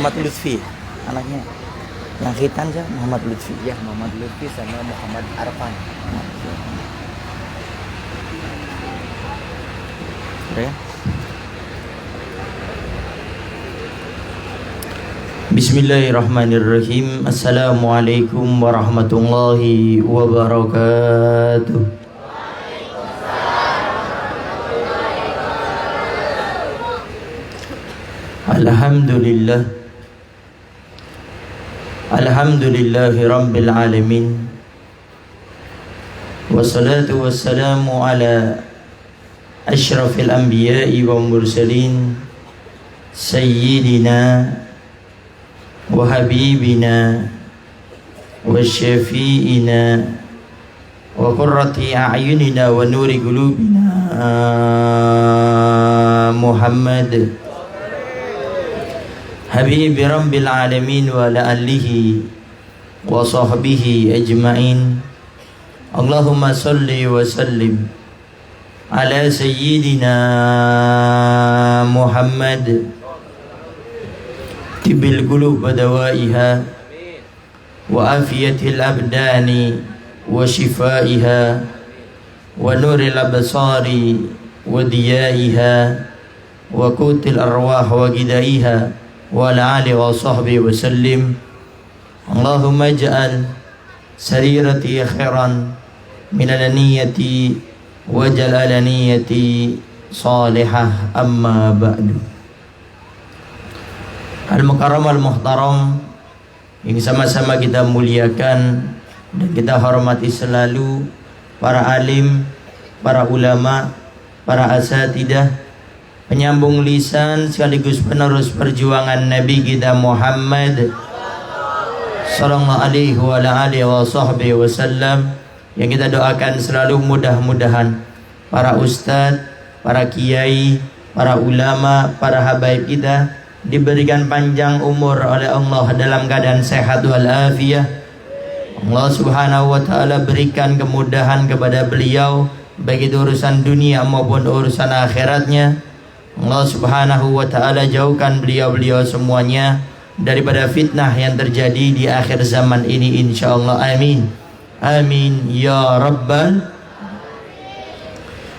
Muhammad Lutfi anaknya. Yang khitan siapa? Muhammad Lutfi. Ya, Muhammad Lutfi sama Muhammad Arfan. Ya. Bismillahirrahmanirrahim. Assalamualaikum warahmatullahi wabarakatuh. Alhamdulillah. Alhamdulillahi rabbil alamin. Wassalatu wassalamu ala asyrafil anbiya'i wa mursalin sayyidina wa habibina wa syafi'ina wa qurrati a'yunina wa nuri qulubina Muhammad Habibi Rabbil Alamin wa ala alihi wa sahbihi ajma'in. Allahumma salli wa sallim ala sayyidina Muhammad tibil qulub wa dawaiha wa afiyatil abdani wa shifaiha wa nuril absari wa diyaiha wa qutil arwah wa gidaiha wa ala alihi wa sahbihi wa sallim. Allahumma ij'al sarirati khairan min alaniyati wa jalalaniyati salihah, amma ba'du. Al-mukarram al-muhtaram yang sama-sama kita muliakan dan kita hormati selalu para alim, para ulama, para asatidah, penyambung lisan sekaligus penerus perjuangan Nabi kita Muhammad sallallahu alaihi wa alihi wa sahbihi wasallam, yang kita doakan selalu mudah-mudahan para ustadz, para kiai, para ulama, para habaib kita diberikan panjang umur oleh Allah dalam keadaan sehat walafiat. Allah subhanahu wa ta'ala berikan kemudahan kepada beliau baik itu urusan dunia maupun urusan akhiratnya. Allah subhanahu wa ta'ala jauhkan beliau-beliau semuanya daripada fitnah yang terjadi di akhir zaman ini, insyaallah. Amin. Amin ya rabbal.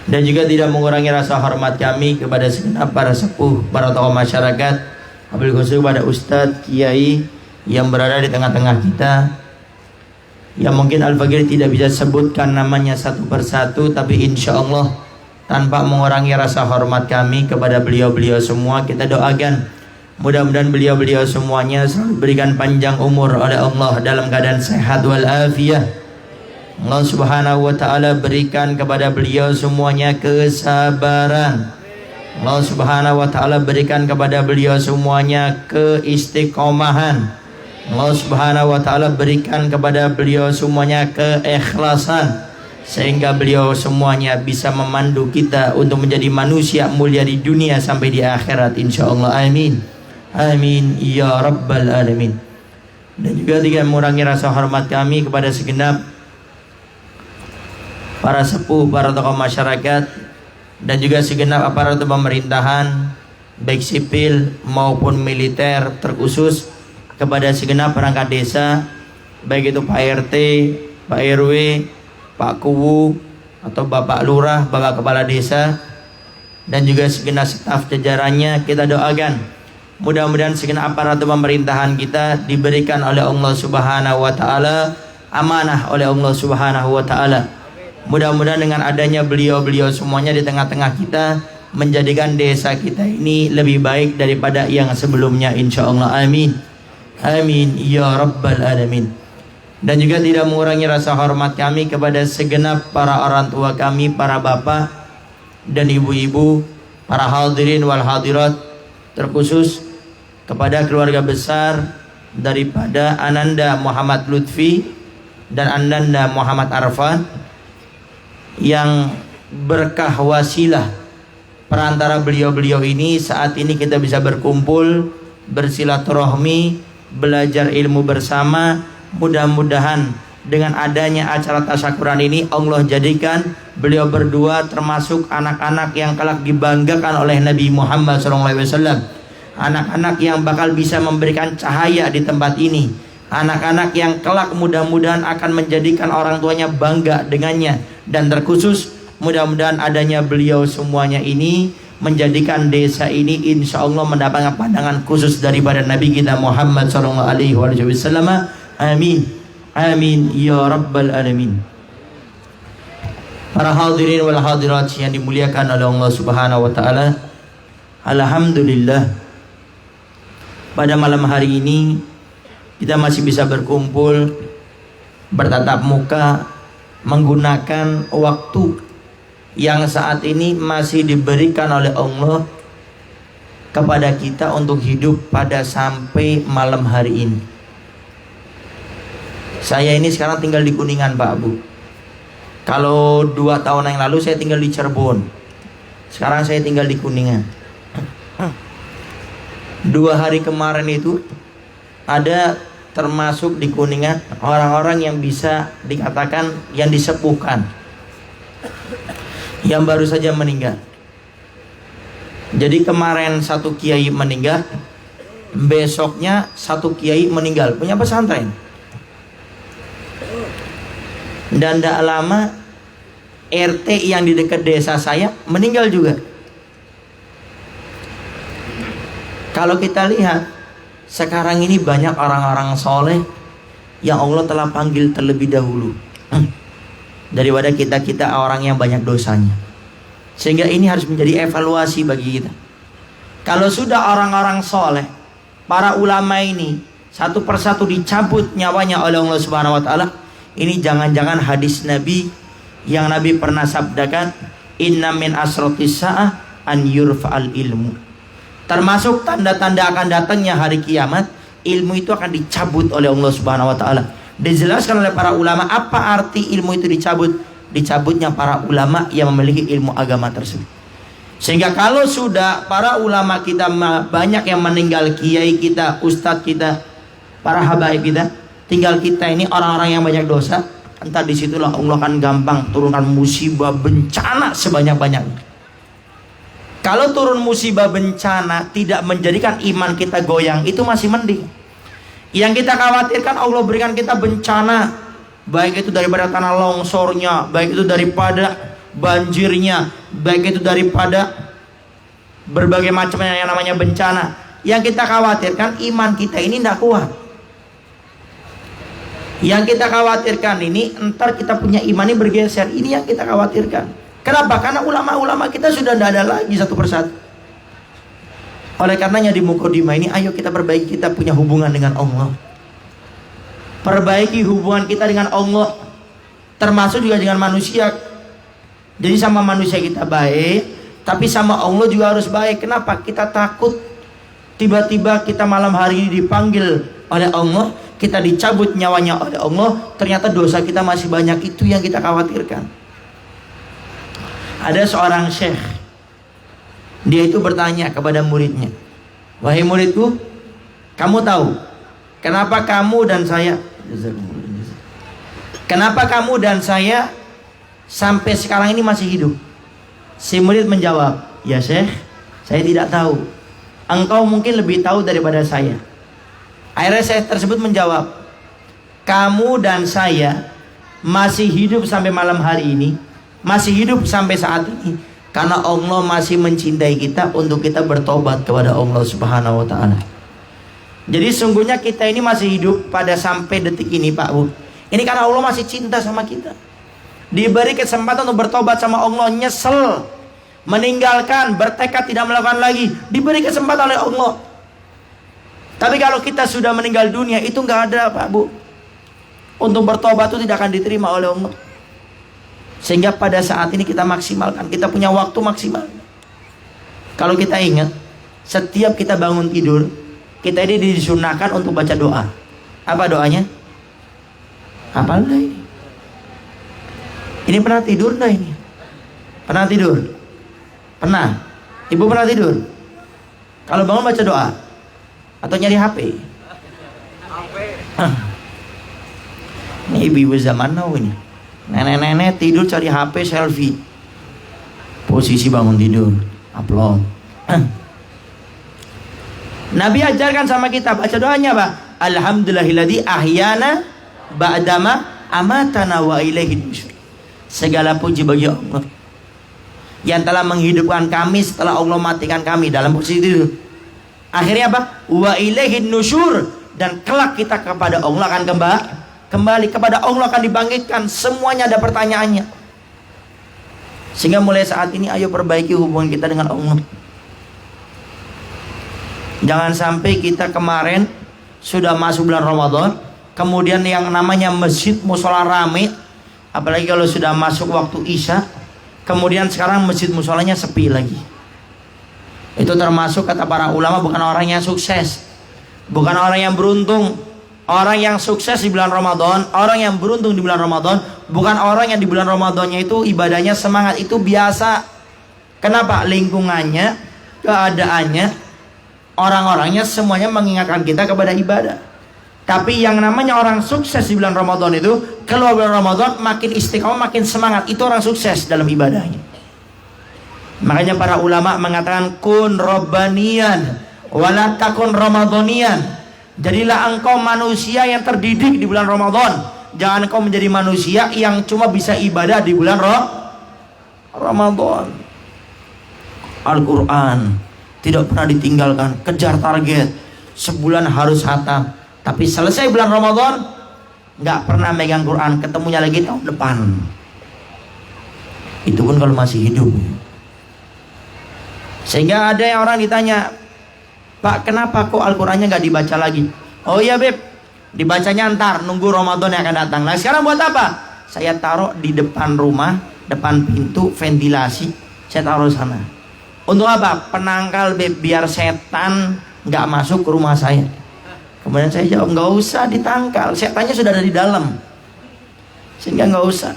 Dan juga tidak mengurangi rasa hormat kami kepada segenap para sepuh, para tokoh masyarakat, wabil khusus kepada ustadz, kiai yang berada di tengah-tengah kita, yang mungkin Al-Fakir tidak bisa sebutkan namanya satu persatu, tapi insyaallah tanpa mengurangi rasa hormat kami kepada beliau-beliau semua, kita doakan mudah-mudahan beliau-beliau semuanya selalu diberikan panjang umur oleh Allah dalam keadaan sehat walafiat. Allah subhanahu wa ta'ala berikan kepada beliau semuanya kesabaran. Allah subhanahu wa ta'ala berikan kepada beliau semuanya keistiqomahan. Allah subhanahu wa ta'ala berikan kepada beliau semuanya keikhlasan, sehingga beliau semuanya bisa memandu kita untuk menjadi manusia mulia di dunia sampai di akhirat, insyaallah. Amin. Amin ya rabbal alamin. Dan juga tidak mengurangi rasa hormat kami kepada segenap para sepuh, para tokoh masyarakat, dan juga segenap aparatur pemerintahan baik sipil maupun militer, terkhusus kepada segenap perangkat desa, baik itu Pak RT, Pak RW, Pak Kuwu atau Bapak Lurah, Bapak Kepala Desa, dan juga segenap staf jajarannya. Kita doakan mudah-mudahan segenap aparatur pemerintahan kita diberikan oleh Allah subhanahu wa ta'ala amanah oleh Allah subhanahu wa ta'ala. Mudah-mudahan dengan adanya beliau-beliau semuanya di tengah-tengah kita menjadikan desa kita ini lebih baik daripada yang sebelumnya, insyaallah. Amin. Amin ya rabbal alamin. Dan juga tidak mengurangi rasa hormat kami kepada segenap para orang tua kami, para bapak dan ibu-ibu, para hadirin wal hadirat, terkhusus kepada keluarga besar daripada Ananda Muhammad Lutfi dan Ananda Muhammad Arfan, yang berkah wasilah perantara beliau-beliau ini saat ini kita bisa berkumpul, bersilaturahmi, belajar ilmu bersama. Mudah-mudahan dengan adanya acara tasyakuran ini Allah jadikan beliau berdua termasuk anak-anak yang kelak dibanggakan oleh Nabi Muhammad SAW. anak-anak yang bakal bisa memberikan cahaya di tempat ini, anak-anak yang kelak mudah-mudahan akan menjadikan orang tuanya bangga dengannya, dan terkhusus mudah-mudahan adanya beliau semuanya ini menjadikan desa ini insya Allah mendapatkan pandangan khusus daripada Nabi kita Muhammad SAW. Amin, amin ya rabbal alamin. Para hadirin wal hadirat yang dimuliakan oleh Allah Subhanahu wa taala, alhamdulillah pada malam hari ini kita masih bisa berkumpul bertatap muka menggunakan waktu yang saat ini masih diberikan oleh Allah kepada kita untuk hidup pada sampai malam hari ini. Saya ini sekarang tinggal di Kuningan, Pak Bu. Kalau 2 tahun yang lalu saya tinggal di Cirebon. Sekarang saya tinggal di Kuningan. 2 hari kemarin itu ada termasuk di Kuningan orang-orang yang bisa dikatakan yang disepuhkan, yang baru saja meninggal. Jadi kemarin satu kiai meninggal, besoknya satu kiai meninggal, punya pesantren. Dan tidak lama RT yang di dekat desa saya meninggal juga. Kalau kita lihat sekarang ini banyak orang-orang soleh yang Allah telah panggil terlebih dahulu daripada kita orang yang banyak dosanya. Sehingga ini harus menjadi evaluasi bagi kita. Kalau sudah orang-orang soleh, para ulama ini satu persatu dicabut nyawanya oleh Allah Subhanahu wa taala, ini jangan-jangan hadis Nabi yang Nabi pernah sabdakan, inna min asratis sa'ah an yurfa'al ilmu. Termasuk tanda-tanda akan datangnya hari kiamat, ilmu itu akan dicabut oleh Allah Subhanahu wa taala. Dijelaskan oleh para ulama apa arti ilmu itu dicabut. Dicabutnya para ulama yang memiliki ilmu agama tersebut. Sehingga kalau sudah para ulama kita banyak yang meninggal, kiai kita, ustadz kita, para habaib kita, tinggal kita ini orang-orang yang banyak dosa, entah disitulah Allah akan gampang turunkan musibah bencana sebanyak-banyaknya. Kalau turun musibah bencana tidak menjadikan iman kita goyang, itu masih mending. Yang kita khawatirkan Allah berikan kita bencana, baik itu daripada tanah longsornya, baik itu daripada banjirnya, baik itu daripada berbagai macam yang namanya bencana. Yang kita khawatirkan iman kita ini tidak kuat. Yang kita khawatirkan ini entar kita punya iman ini bergeser. Ini yang kita khawatirkan. Kenapa? Karena ulama-ulama kita sudah tidak ada lagi satu persatu. Oleh karenanya di mukadimah ini, ayo kita perbaiki kita punya hubungan dengan Allah. Perbaiki hubungan kita dengan Allah, termasuk juga dengan manusia. Jadi sama manusia kita baik, tapi sama Allah juga harus baik. Kenapa? Kita takut tiba-tiba kita malam hari ini dipanggil oleh Allah, kita dicabut nyawanya oleh Allah, ternyata dosa kita masih banyak. Itu yang kita khawatirkan. Ada seorang syekh, dia itu bertanya kepada muridnya, wahai muridku, kamu tahu kenapa kamu dan saya sampai sekarang ini masih hidup? Si murid menjawab, ya syekh, saya tidak tahu. Engkau mungkin lebih tahu daripada saya. Akhirnya syekh tersebut menjawab, kamu dan saya masih hidup sampai malam hari ini, masih hidup sampai saat ini, karena Allah masih mencintai kita untuk kita bertobat kepada Allah Subhanahu wa taala. Jadi sungguhnya kita ini masih hidup pada sampai detik ini, Pak Bu. Ini karena Allah masih cinta sama kita. Diberi kesempatan untuk bertobat sama Allah, nyesel, meninggalkan, bertekad tidak melakukan lagi, diberi kesempatan oleh Allah. Tapi kalau kita sudah meninggal dunia, itu nggak ada, Pak Bu. Untuk bertobat itu tidak akan diterima oleh Allah. Sehingga pada saat ini kita maksimalkan, kita punya waktu maksimal. Kalau kita ingat, setiap kita bangun tidur, kita ini disunahkan untuk baca doa. Apa doanya? Apa enggak ini? Ini pernah tidur enggak ini? Pernah tidur? Pernah? Ibu pernah tidur? Kalau bangun baca doa? Atau nyari HP? Ini ibu-ibu zaman now ini. Nenek-nenek tidur cari HP selfie. Posisi bangun tidur, upload. Nabi ajarkan sama kita baca doanya, Pak. Alhamdulillahilladzi ahyana ba'dama amatana wa ilaihi nusyur. Segala puji bagi Allah yang telah menghidupkan kami setelah Allah matikan kami. Dalam posisi itu akhirnya apa? Wa ilaihi nusyur, dan kelak kita kepada Allah akan kembali kepada Allah, akan dibangkitkan. Semuanya ada pertanyaannya. Sehingga mulai saat ini ayo perbaiki hubungan kita dengan Allah. Jangan sampai kita kemarin sudah masuk bulan Ramadan, kemudian yang namanya masjid musola rame, apalagi kalau sudah masuk waktu Isya, kemudian sekarang masjid musolanya sepi lagi. Itu termasuk kata para ulama bukan orang yang sukses, bukan orang yang beruntung. Orang yang sukses di bulan Ramadan, orang yang beruntung di bulan Ramadan, bukan orang yang di bulan Ramadannya itu ibadahnya semangat, itu biasa. Kenapa? Lingkungannya, keadaannya, orang-orangnya semuanya mengingatkan kita kepada ibadah. Tapi yang namanya orang sukses di bulan Ramadan itu, keluar bulan Ramadan makin istiqomah, makin semangat. Itu orang sukses dalam ibadahnya. Makanya para ulama mengatakan kun robbanian wala takun ramadhanian. Jadilah engkau manusia yang terdidik di bulan Ramadan. Jangan engkau menjadi manusia yang cuma bisa ibadah di bulan Ramadan. Al-Quran tidak pernah ditinggalkan. Kejar target, sebulan harus khatam. Tapi selesai bulan Ramadan nggak pernah megang Quran, ketemunya lagi tahun depan. Itu pun kalau masih hidup. Sehingga ada yang orang ditanya, Pak, kenapa kok Al-Qurannya nggak dibaca lagi? Oh iya Beb, dibacanya ntar, nunggu Ramadan yang akan datang. Nah sekarang buat apa? Saya taruh di depan rumah, depan pintu, ventilasi, saya taruh sana. Untuk apa? Penangkal Beb, biar setan nggak masuk ke rumah saya. Kemudian saya jawab, nggak usah ditangkal, setannya sudah ada di dalam. Sehingga nggak usah.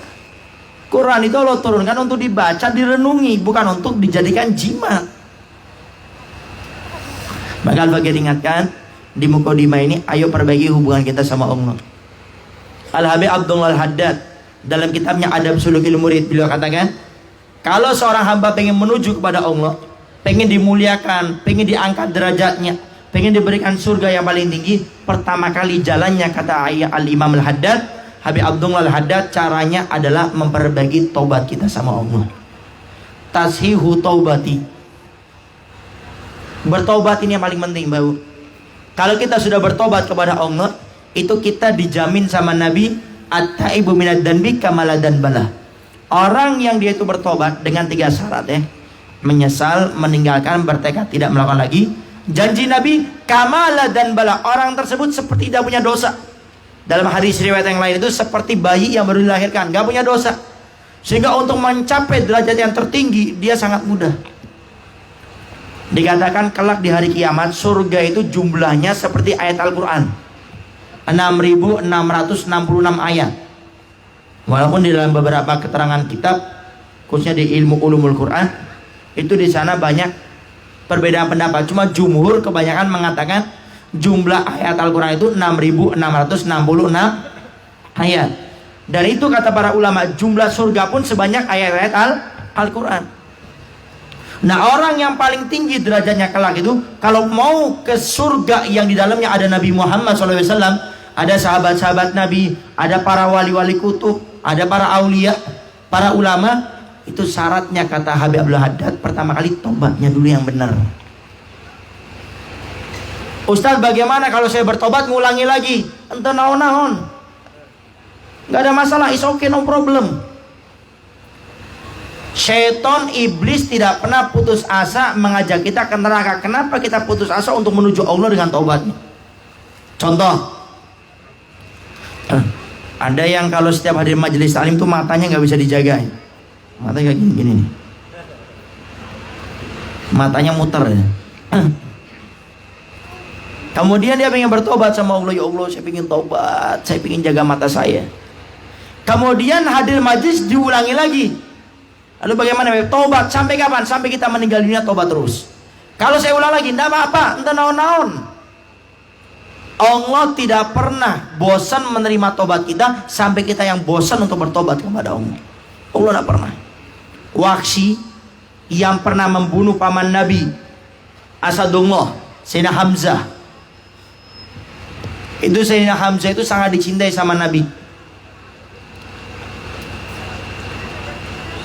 Quran itu Allah turunkan untuk dibaca, direnungi, bukan untuk dijadikan jimat. Maka Al-Fakir ingatkan di Muqaddimah ini, ayo perbaiki hubungan kita sama Allah. Al-Habib Abdullah Al-Haddad dalam kitabnya Adab Sulukil Murid, beliau katakan, kalau seorang hamba pengen menuju kepada Allah, pengen dimuliakan, pengen diangkat derajatnya, pengen diberikan surga yang paling tinggi, pertama kali jalannya, kata Al-Imam Al-Haddad, Habib Abdullah Al-Haddad, caranya adalah memperbaiki taubat kita sama Allah. Tashihu taubati, bertobat ini yang paling penting, Bau. Kalau kita sudah bertobat kepada Allah, itu kita dijamin sama Nabi, at-taibu minad danbi kamala danbalah. Orang yang dia itu bertobat dengan 3 syarat ya. Menyesal, meninggalkan, bertekad tidak melakukan lagi. Janji Nabi, kamala danbalah. Orang tersebut seperti tidak punya dosa. Dalam hadis riwayat yang lain itu seperti bayi yang baru dilahirkan, gak punya dosa. Sehingga untuk mencapai derajat yang tertinggi, dia sangat mudah. Dikatakan kelak di hari kiamat surga itu jumlahnya seperti ayat Al-Quran, 6.666 ayat. Walaupun di dalam beberapa keterangan kitab, khususnya di ilmu ulumul Quran, itu di sana banyak perbedaan pendapat. Cuma jumhur kebanyakan mengatakan jumlah ayat Al-Quran itu 6.666 ayat. Dan itu kata para ulama, jumlah surga pun sebanyak ayat-ayat Al-Quran. Nah, orang yang paling tinggi derajatnya kelak itu, kalau mau ke surga yang di dalamnya ada Nabi Muhammad SAW, ada sahabat-sahabat Nabi, ada para wali-wali kutub, ada para aulia, para ulama, itu syaratnya kata Habib Abdul Haddad, pertama kali tobatnya dulu yang benar. Ustaz, bagaimana kalau saya bertobat ngulangi lagi? Entah naon-naon, gak ada masalah, it's okay, no problem. Syaitan, iblis tidak pernah putus asa mengajak kita ke neraka. Kenapa kita putus asa untuk menuju Allah dengan taubatnya? Contoh, ada yang kalau setiap hadir majelis taklim itu matanya nggak bisa dijaga. Matanya kayak gini nih. Matanya muter ya. Kemudian dia pengen bertobat sama Allah. Ya Allah, saya pengen tobat, saya pengen jaga mata saya. Kemudian hadir majelis diulangi lagi. Lalu bagaimana? Tobat sampai kapan? Sampai kita meninggal dunia tobat terus. Kalau saya ulang lagi, tidak apa-apa, entah naon-naon. Allah tidak pernah bosan menerima tobat kita sampai kita yang bosan untuk bertobat kepada Allah. Allah tidak pernah. Wahsy yang pernah membunuh paman Nabi Asadullah Sayyidina Hamzah. Itu Sayyidina Hamzah itu sangat dicintai sama Nabi.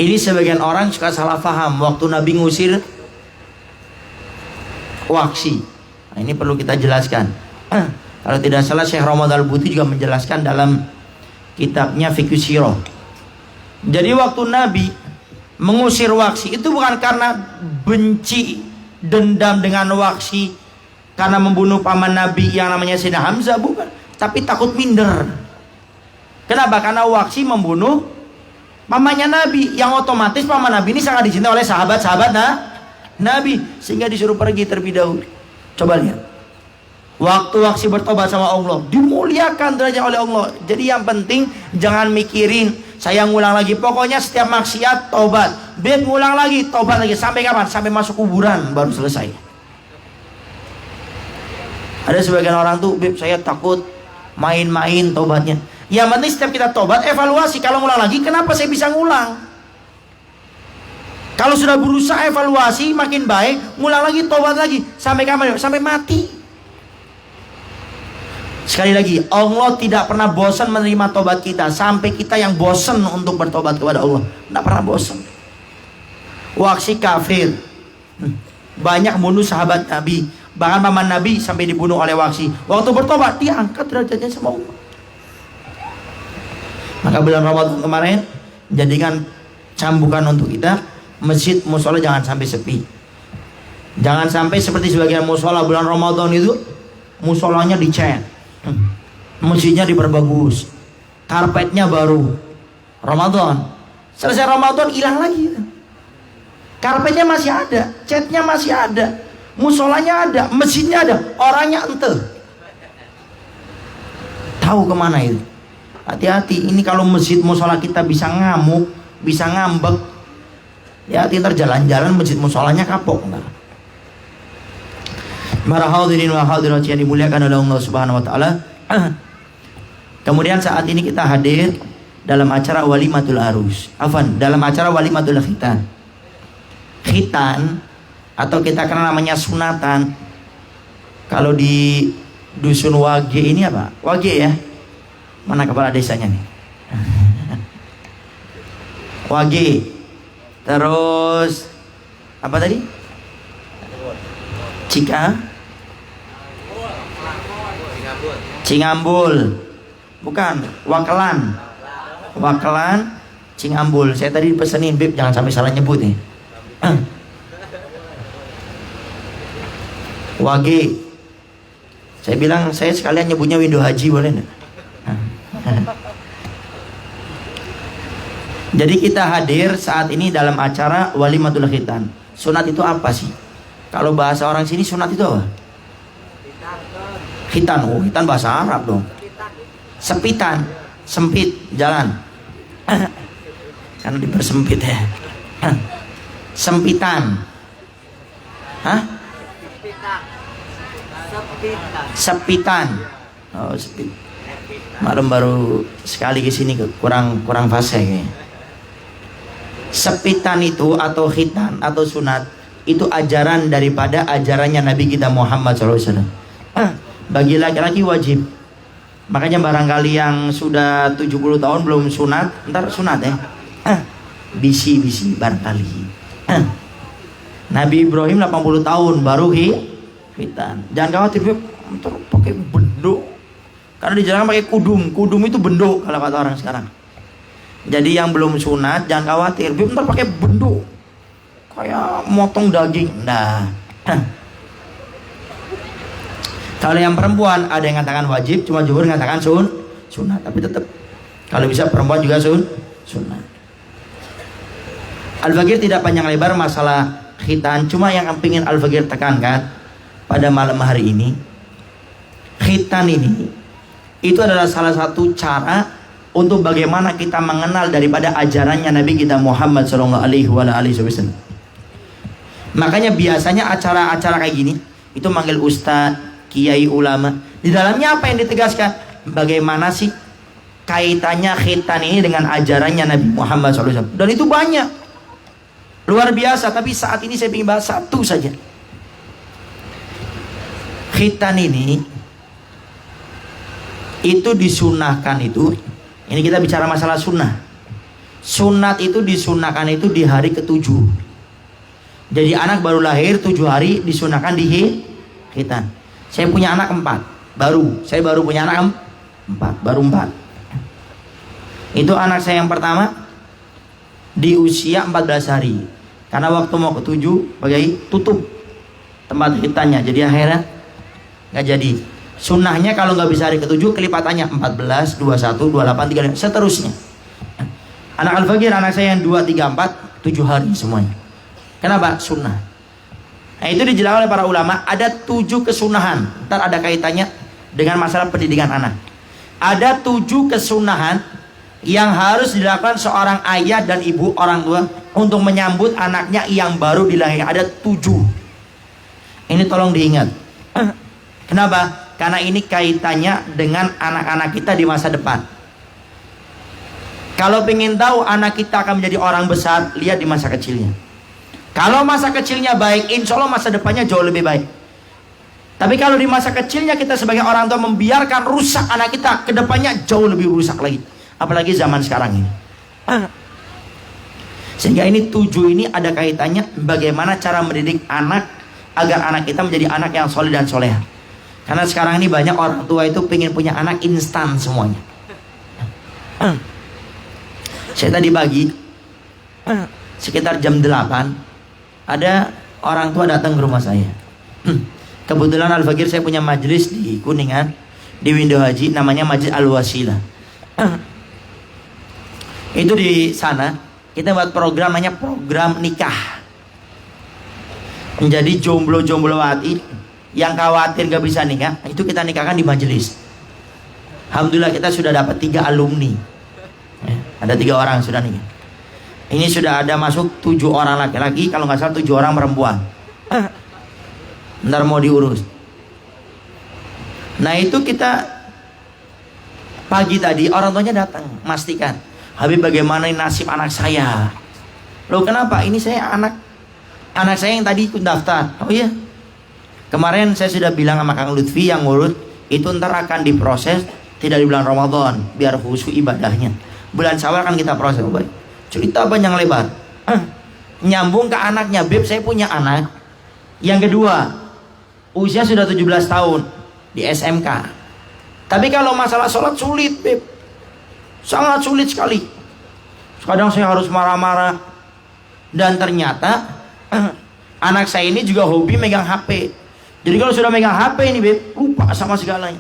Ini sebagian orang suka salah paham waktu Nabi ngusir Wahsy. Nah, ini perlu kita jelaskan. Kalau tidak salah Syekh Ramadan Al-Buti juga menjelaskan dalam kitabnya Fiqh Sirah. Jadi waktu Nabi mengusir Wahsy itu bukan karena benci dendam dengan Wahsy karena membunuh paman Nabi yang namanya Sayyidina Hamzah, bukan, tapi takut minder. Kenapa? Karena Wahsy membunuh pamannya Nabi, yang otomatis paman Nabi ini sangat dicintai oleh sahabat-sahabat Nabi, sehingga disuruh pergi terlebih dahulu. Coba lihat, waktu Wahsy bertobat sama Allah, dimuliakan derajat oleh Allah. Jadi yang penting jangan mikirin saya ngulang lagi, pokoknya setiap maksiat tobat, bet ngulang lagi, tobat lagi, sampai kapan? Sampai masuk kuburan baru selesai. Ada sebagian orang tuh, beb saya takut main-main tobatnya. Yang penting setiap kita tobat, evaluasi. Kalau ngulang lagi, kenapa saya bisa ngulang? Kalau sudah berusaha evaluasi, makin baik, ngulang lagi, tobat lagi. Sampai kapan? Sampai mati. Sekali lagi, Allah tidak pernah bosan menerima tobat kita. Sampai kita yang bosan untuk bertobat kepada Allah. Tidak pernah bosan. Wahsy kafir, banyak bunuh sahabat Nabi. Bahkan paman Nabi sampai dibunuh oleh Wahsy. Waktu bertobat, dia angkat derajatnya sama Allah. Maka bulan Ramadan kemarin jadikan cambukan untuk kita. Masjid musola jangan sampai sepi. Jangan sampai seperti sebagian musola bulan Ramadan itu musolanya dicat, masjidnya diperbagus, karpetnya baru. Ramadan selesai, Ramadan hilang lagi. Karpetnya masih ada, catnya masih ada, musolanya ada, masjidnya ada, orangnya ente. Tahu kemana itu? Hati-hati, ini kalau masjid musola kita bisa ngamuk, bisa ngambek, ya hati, ntar jalan-jalan masjid musolanya kapok. Para hadirin wa hadirat yang dimuliakan oleh Allah Subhanahu wa taala. Kemudian saat ini kita hadir dalam acara walimatul arus. Dalam acara walimatul khitan. Khitan atau kita kenal namanya sunatan. Kalau di dusun Wage ini apa? Wage ya. Mana kepala desanya nih? Wage. Terus apa tadi? Cingambul. Bukan, Wakelan. Wakelan, Cingambul. Saya tadi pesenin, Bib, jangan sampai salah nyebut nih. Wage. Saya bilang saya sekalian nyebutnya Windu Haji, boleh enggak? Jadi kita hadir saat ini dalam acara walimatul khitan. Sunat itu apa sih? Kalau bahasa orang sini sunat itu apa? Khitan. Oh, khitan bahasa Arab dong. Sepitan, sempit jalan. Karena dipersempit ya. Sempitan. Hah? Sepitan. Oh, sepit. Malam baru sekali ke sini, kurang fase kayaknya. Sepitan itu atau khitan atau sunat itu ajaran daripada ajarannya Nabi kita Muhammad SAW. Bagi laki-laki wajib. Makanya barangkali yang sudah 70 tahun belum sunat, ntar sunat ya. Bisi barangkali. Nabi Ibrahim 80 tahun baru khitan. Jangan khawatir, ntar pakai benduk. Karena di jalan pakai kudum itu benduk kalau kata orang sekarang. Jadi yang belum sunat jangan khawatir, ntar pakai benduk kayak motong daging. Nah, kalau yang perempuan ada yang mengatakan wajib, cuma jumhur mengatakan sunat. Tapi tetap kalau bisa perempuan juga sunat. Al-Fakir tidak panjang lebar masalah khitan, cuma yang ingin Al-Fakir tekankan pada malam hari ini, khitan ini itu adalah salah satu cara untuk bagaimana kita mengenal daripada ajarannya Nabi kita Muhammad SAW. Makanya biasanya acara-acara kayak gini itu manggil ustadz, kiai, ulama. Di dalamnya apa yang ditegaskan? Bagaimana sih kaitannya khitan ini dengan ajarannya Nabi Muhammad SAW? Dan itu banyak, luar biasa. Tapi saat ini saya ingin bahas satu saja. Khitan ini itu disunahkan itu. Ini kita bicara masalah sunnah. Sunat itu disunahkan itu di hari ke-7. Jadi anak baru lahir 7 hari disunahkan di khitan. Saya punya anak 4 baru. Saya baru punya anak 4 baru 4. Itu anak saya yang pertama di usia 14 hari. Karena waktu mau ke-7 Pak tutup tempat khitannya. Jadi akhirnya nggak jadi. Sunnahnya kalau nggak bisa hari ke-7 kelipatannya 14, 21, 28, 35 seterusnya. Anak Al-Fagir, anak saya yang 2, 3, 4 7 hari semuanya. Kenapa? Sunnah. Nah itu dijelaskan oleh para ulama. Ada 7 kesunahan. Ntar ada kaitannya dengan masalah pendidikan anak. Ada 7 kesunahan yang harus dilakukan seorang ayah dan ibu orang tua untuk menyambut anaknya yang baru dilahirkan. Ada 7. Ini tolong diingat. Kenapa? Karena ini kaitannya dengan anak-anak kita di masa depan. Kalau pengen tahu anak kita akan menjadi orang besar, lihat di masa kecilnya. Kalau masa kecilnya baik, insya Allah masa depannya jauh lebih baik. Tapi kalau di masa kecilnya kita sebagai orang tua membiarkan rusak anak kita, kedepannya jauh lebih rusak lagi. Apalagi zaman sekarang ini. Sehingga ini 7 ini ada kaitannya bagaimana cara mendidik anak agar anak kita menjadi anak yang soleh dan soleha. Karena sekarang ini banyak orang tua itu pengen punya anak instan semuanya. Saya tadi pagi sekitar jam 8 ada orang tua datang ke rumah saya. Kebetulan Al-Fagir saya punya majelis di Kuningan, di Window Haji, namanya Majelis Al-Wasilah. Itu di sana kita buat program namanya program nikah. Menjadi jomblo-jomblowati yang khawatir gak bisa nikah, itu kita nikahkan di majelis. Alhamdulillah kita sudah dapat 3 alumni. Ada 3 orang sudah nikah. Ini sudah ada masuk 7 orang laki-laki, kalau nggak salah 7 orang perempuan. Bentar mau diurus. Nah itu kita pagi tadi orang tuanya datang memastikan, Habib bagaimana nasib anak saya? Loh kenapa? Ini saya anak saya yang tadi ikut daftar. Oh iya. Kemarin saya sudah bilang sama Kang Lutfi yang ngurut, itu ntar akan diproses tidak di bulan Ramadan, biar khusyuk ibadahnya. Bulan Syawal kan kita proses. Baik. Cerita panjang lebar. Nyambung ke anaknya. Beb, saya punya anak yang kedua, usia sudah 17 tahun di SMK. Tapi kalau masalah sholat sulit, Beb. Sangat sulit sekali. Kadang saya harus marah-marah. Dan ternyata anak saya ini juga hobi megang HP. Jadi kalau sudah megang HP ini, Beb, lupa sama segalanya.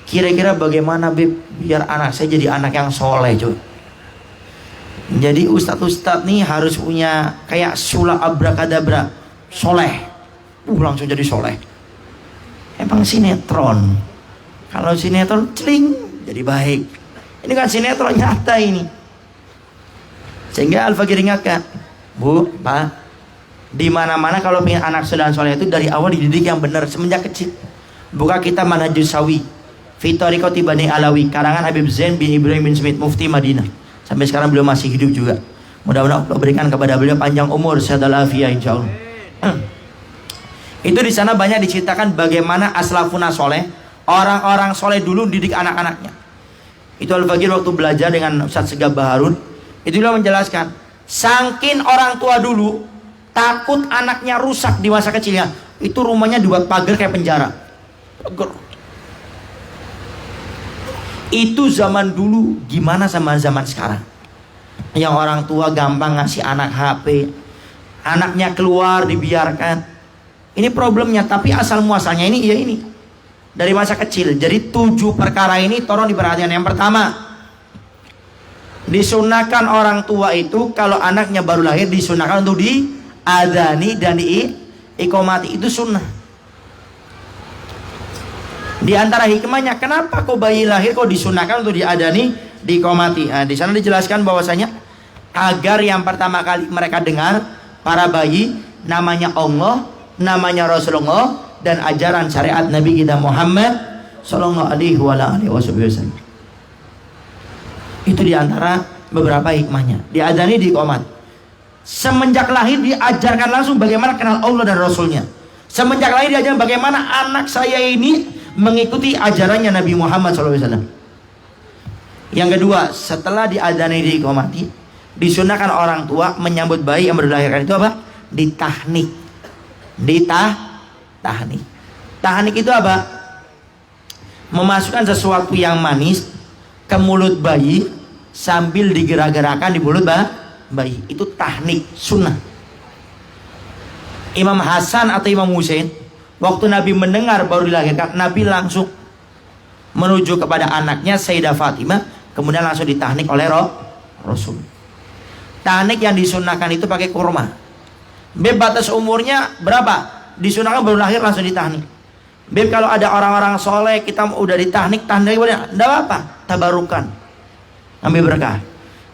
Kira-kira bagaimana, Beb, biar anak saya jadi anak yang soleh, cuy. Jadi ustadz-ustadz nih harus punya kayak sula abrakadabra, soleh, langsung jadi soleh. Emang sinetron. Kalau sinetron celing jadi baik. Ini kan sinetron nyata ini. Sehingga Al-Fagir ingatkan, Bu, Pak, di mana-mana kalau pengen anak soleh dan soleh itu dari awal dididik yang benar semenjak kecil. Buka kitab Manhajus Sawi, Fi Thariqati Bani Alawi, karangan Habib Zain bin Ibrahim bin Smith, Mufti Madinah. Sampai sekarang beliau masih hidup juga. Mudah-mudahan Allah berikan kepada beliau panjang umur, sehat walafiat insyaallah. Itu di sana banyak diceritakan bagaimana aslafuna soleh, orang-orang soleh dulu didik anak-anaknya. Itu Al-Fagir waktu belajar dengan Ustaz Segab Baharun, itu beliau menjelaskan, sangkin orang tua dulu takut anaknya rusak di masa kecilnya, itu rumahnya dibuat pagar kayak penjara. Pagar. Itu zaman dulu, gimana sama zaman sekarang? Yang orang tua gampang ngasih anak HP, anaknya keluar dibiarkan. Ini problemnya, tapi asal muasalnya ini ya ini dari masa kecil. Jadi 7 perkara ini tolong diperhatikan. Yang pertama, disunahkan orang tua itu kalau anaknya baru lahir disunahkan untuk diadzani dan diiqomati. Itu sunnah. Di antara hikmahnya, kenapa kok bayi lahir kok disunahkan untuk diadani, diiqomati? Nah, di sana dijelaskan bahwasanya agar yang pertama kali mereka dengar para bayi namanya Allah, namanya Rasulullah, dan ajaran syariat Nabi kita Muhammad sallallahu alaihi wasallam. Itu di antara beberapa hikmahnya. Diadani, diiqomat. Semenjak lahir diajarkan langsung bagaimana kenal Allah dan Rasulnya. Semenjak lahir diajarkan bagaimana anak saya ini mengikuti ajarannya Nabi Muhammad SAW. Yang kedua, setelah diadani diiqamati, disunahkan orang tua menyambut bayi yang baru dilahirkan itu apa? Ditahnik. Tahnik. Tahnik itu apa? Memasukkan sesuatu yang manis ke mulut bayi sambil digerak-gerakkan di mulut bayi. Itu tahnik, sunnah. Imam Hasan atau Imam Husain, waktu Nabi mendengar baru dilahirkan, Nabi langsung menuju kepada anaknya Sayyidah Fatimah, kemudian langsung ditahnik oleh Rasul. Tahnik yang disunahkan itu pakai kurma. Batas umurnya berapa? Disunahkan baru lahir langsung ditahnik. Kalau ada orang-orang soleh kita udah ditahnik, tahnik boleh? Tidak apa-apa, tabarukan, ambil berkah.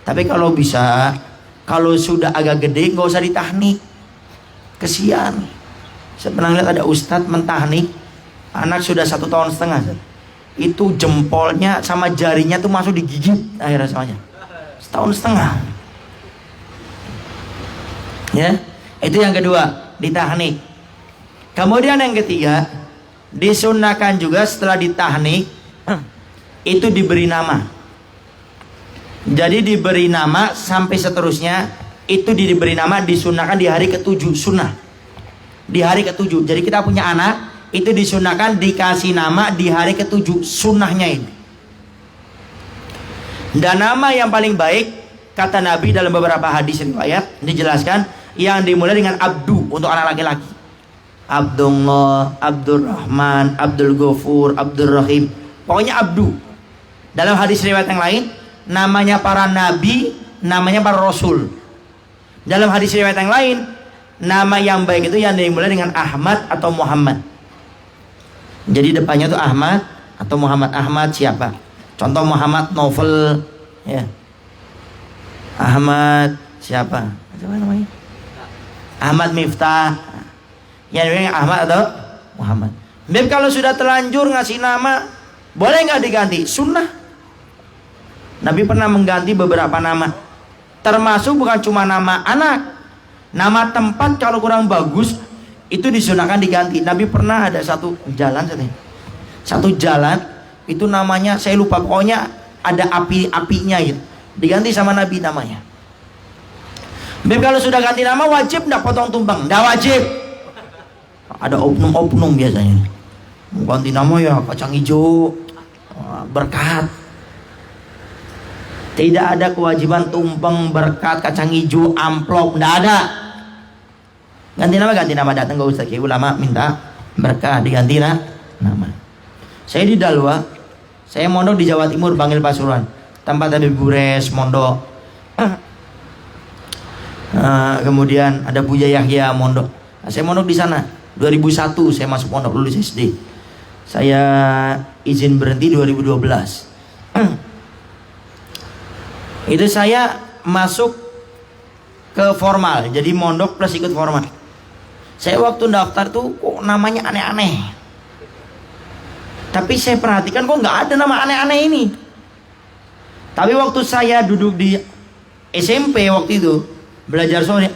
Tapi kalau bisa, kalau sudah agak gede nggak usah ditahnik, kesian. Saya pernah lihat ada ustadz mentahnik anak sudah 1,5 tahun, itu jempolnya sama jarinya tuh masuk digigit akhirnya soalnya 1,5 tahun. Ya, itu yang kedua, ditahnik. Kemudian yang ketiga, disunahkan juga setelah ditahnik itu diberi nama. Jadi diberi nama sampai seterusnya itu diberi nama, disunahkan di hari ke-7, sunnah. Di hari ke-7. Jadi kita punya anak, itu disunahkan dikasih nama di hari ke-7, sunnahnya ini. Dan nama yang paling baik kata Nabi dalam beberapa hadis riwayat dijelaskan yang dimulai dengan Abdu untuk anak laki-laki. Abdullah, Abdurrahman, Abdul Ghafur, Abdul Rahim. Pokoknya Abdu. Dalam hadis riwayat yang lain, namanya para nabi, namanya para rasul. Dalam hadis riwayat yang lain, nama yang baik itu yang dimulai dengan Ahmad atau Muhammad. Jadi depannya itu Ahmad atau Muhammad. Ahmad siapa? Contoh Muhammad Novel, ya. Ahmad siapa? Siapa namanya? Ahmad Miftah. Yang namanya Ahmad atau Muhammad. Beb kalau sudah terlanjur ngasih nama, boleh nggak diganti? Sunnah. Nabi pernah mengganti beberapa nama, termasuk bukan cuma nama anak, nama tempat kalau kurang bagus itu disunahkan diganti. Nabi pernah ada satu jalan itu namanya saya lupa, pokoknya ada api-apinya gitu, diganti sama Nabi namanya. Beb kalau sudah ganti nama wajib nggak potong tumpeng? Nggak wajib. Ada oknum-oknum biasanya ganti nama ya kacang hijau berkat. Tidak ada kewajiban tumpeng, berkat, kacang hijau, amplop, tidak ada. Ganti nama datang ke Ustaz Kiai ulama minta berkah diganti nama. Saya di Dalwa, saya mondok di Jawa Timur, Bangil Pasuruan, tempat Habib Gures mondok. Kemudian ada Buya Yahya mondok. Saya mondok di sana. 2001 saya masuk pondok, lulus SD. Saya izin berhenti 2012. Itu saya masuk ke formal, jadi mondok plus ikut formal. Saya waktu daftar tuh kok namanya aneh-aneh. Tapi saya perhatikan kok nggak ada nama aneh-aneh ini. Tapi waktu saya duduk di SMP waktu itu belajar sore,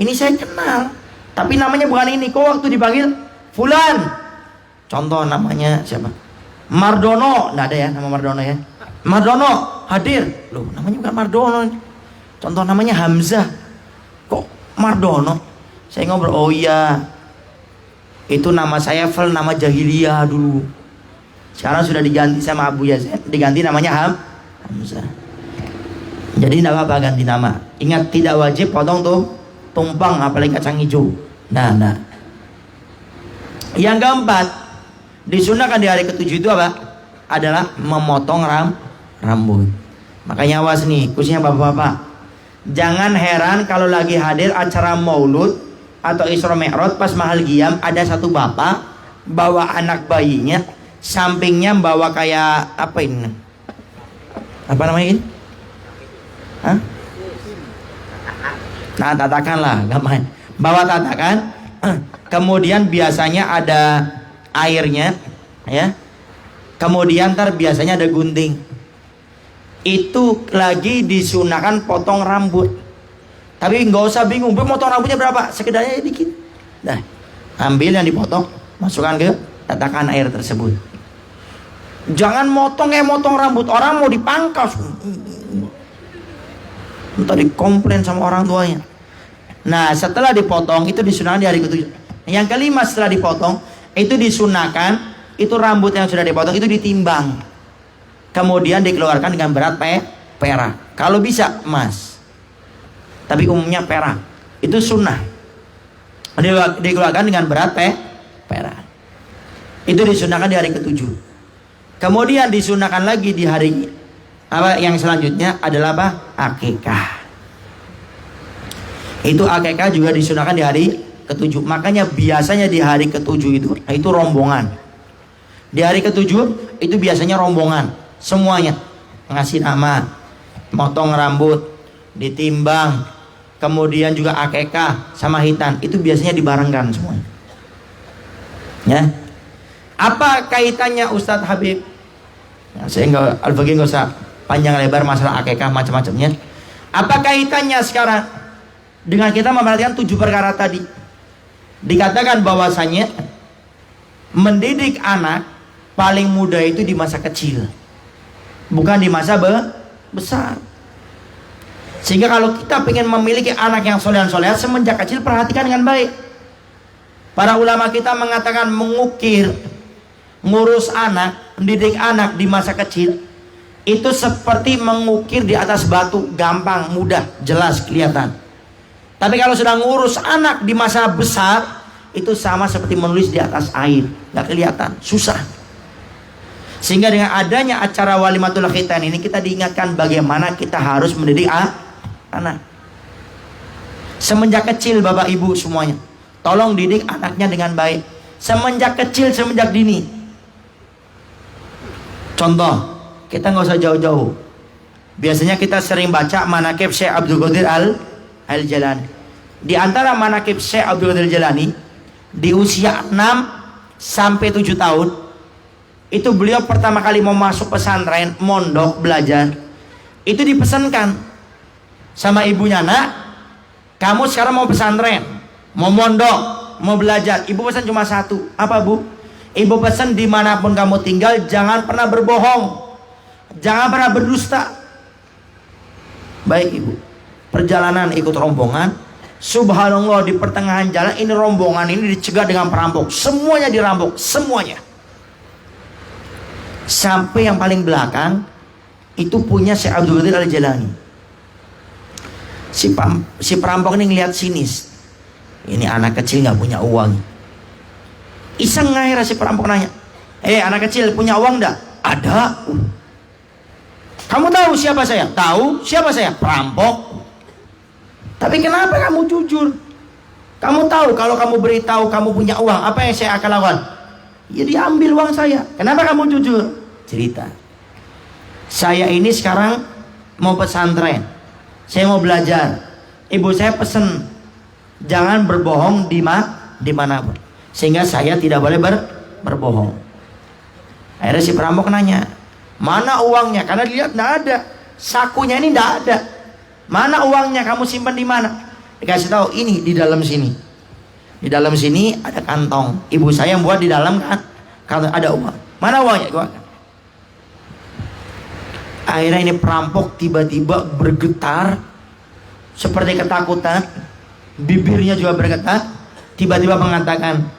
ini saya kenal. Tapi namanya bukan ini. Kok waktu dipanggil Fulan, contoh namanya siapa? Mardono, nggak ada ya nama Mardono ya. Mardono hadir, loh namanya bukan Mardono. Contoh namanya Hamzah, kok Mardono? Saya ngobrol, oh iya, itu nama saya full nama jahiliyah dulu. Sekarang sudah diganti sama Abu Yazid, diganti namanya Hamzah. Jadi tidak apa-apa ganti nama. Ingat tidak wajib potong tumpang apalagi kacang hijau. Nah. Yang keempat, disunahkan di hari ke-7 itu apa? Adalah memotong rambut. Makanya awas nih, khususnya bapak-bapak. Jangan heran kalau lagi hadir acara maulud atau Isra Mi'raj pas mahal qiyam ada satu bapak bawa anak bayinya, sampingnya bawa kayak apa ini? Apa namanya ini? Hah? Nah, tatakan lah, nggak main. Bawa tatakan, kemudian biasanya ada airnya, ya. Kemudian biasanya ada gunting. Itu lagi disunahkan potong rambut. Tapi nggak usah bingung, potong rambutnya berapa? Sekedarnya dikit. Nah, Ambil yang dipotong, masukkan ke tatakan air tersebut. Jangan motong rambut orang, mau dipangkas. Entah dikomplain sama orang tuanya. Nah, setelah dipotong itu disunahkan di hari ketujuh. Yang kelima, setelah dipotong itu disunahkan, itu rambut yang sudah dipotong itu ditimbang, kemudian dikeluarkan dengan berat perak. Kalau bisa emas, tapi umumnya perak. Itu sunnah. Dikeluarkan dengan berat perak. Itu disunahkan di hari ketujuh. Kemudian disunahkan lagi di hari yang selanjutnya adalah apa? Akikah. Itu akikah juga disunahkan di hari ketujuh. Makanya biasanya di hari ketujuh itu rombongan. Di hari ketujuh itu biasanya rombongan semuanya, ngasih nama, motong rambut, ditimbang, kemudian juga akikah sama hitan. Itu biasanya dibarengkan semuanya. Ya. Apa kaitannya Ustadz Habib? Nah, saya nggak usah panjang lebar masalah akikah macam-macamnya. Apa kaitannya sekarang dengan kita memperhatikan 7 perkara tadi? Dikatakan bahwasanya mendidik anak paling mudah itu di masa kecil, bukan di masa besar. Sehingga kalau kita ingin memiliki anak yang soleh-soleh semenjak kecil, perhatikan dengan baik. Para ulama kita mengatakan mengukir, ngurus anak, mendidik anak di masa kecil itu seperti mengukir di atas batu, gampang, mudah, jelas, kelihatan. Tapi kalau sudah ngurus anak di masa besar, itu sama seperti menulis di atas air, nggak kelihatan, susah. Sehingga dengan adanya acara walimatul khitan ini, kita diingatkan bagaimana kita harus mendidik anak. Semenjak kecil Bapak Ibu semuanya, tolong didik anaknya dengan baik. Semenjak kecil, semenjak dini. Contoh, kita nggak usah jauh-jauh. Biasanya kita sering baca manaqib Syekh Abdul Qadir Al-Jalani. Di antara manaqib Syekh Abdul Qadir Al-Jalani, di usia 6 sampai 7 tahun, itu beliau pertama kali mau masuk pesantren, mondok, belajar, itu dipesankan sama ibunya, nak, kamu sekarang mau pesantren, mau mondok, mau belajar. Ibu pesan cuma satu. Apa, Bu? Ibu pesan dimanapun kamu tinggal, jangan pernah berbohong, jangan pernah berdusta. Baik Ibu. Perjalanan ikut rombongan, subhanallah, di pertengahan jalan ini rombongan ini dicegat dengan perampok, semuanya dirampok, semuanya. Sampai yang paling belakang itu punya Syekh Abdul Qadir Al-Jalani. Si perampok ini ngeliat sinis, ini anak kecil nggak punya uang. Iseng ngair si perampok nanya, anak kecil punya uang enggak? Ada. Kamu tahu siapa saya? Tahu. Siapa saya? Perampok. Tapi kenapa kamu jujur? Kamu tahu kalau kamu beritahu kamu punya uang, apa yang saya akan lakukan? Ya diambil uang saya. Kenapa kamu jujur? Cerita. Saya ini sekarang mau pesantren, saya mau belajar. Ibu saya pesen jangan berbohong di manapun, sehingga saya tidak boleh berbohong. Akhirnya si perampok nanya, mana uangnya? Karena dilihat tidak ada, sakunya ini tidak ada. Mana uangnya? Kamu simpan di mana? Dikasih tahu, ini di dalam sini. Di dalam sini ada kantong. Ibu saya yang buat di dalam kantong ada uang. Mana uangnya? Akhirnya ini perampok tiba-tiba bergetar seperti ketakutan, bibirnya juga bergetar, tiba-tiba mengatakan,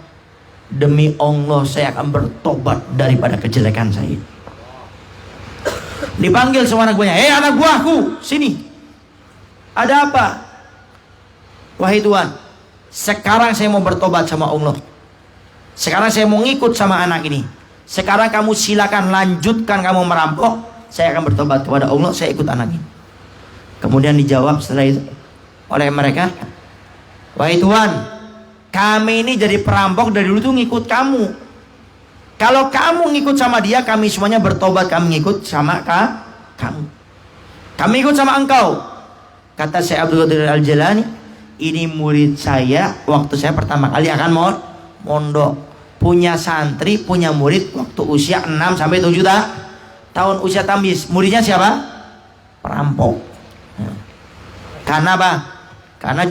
demi Allah saya akan bertobat daripada kejelekan saya. Dipanggil semua anak buahnya, anak buahku, sini. Ada apa? Wahai Tuhan, sekarang saya mau bertobat sama Allah. Sekarang saya mau ngikut sama anak ini. Sekarang kamu silakan lanjutkan kamu merampok. Saya akan bertobat kepada Allah, saya ikut anak ini. Kemudian dijawab setelah itu oleh mereka, wahai Tuhan, kami ini jadi perampok dari dulu tuh ngikut kamu. Kalau kamu ngikut sama dia, kami semuanya bertobat, kami ngikut sama kamu. Kami ikut sama engkau. Kata Syekh Abdul Qadir Al-Jalani, ini murid saya waktu saya pertama kali akan mondok. Punya santri, punya murid waktu usia 6 sampai 7 tahun usia tamyiz. Muridnya siapa? Perampok. Karena apa? Karena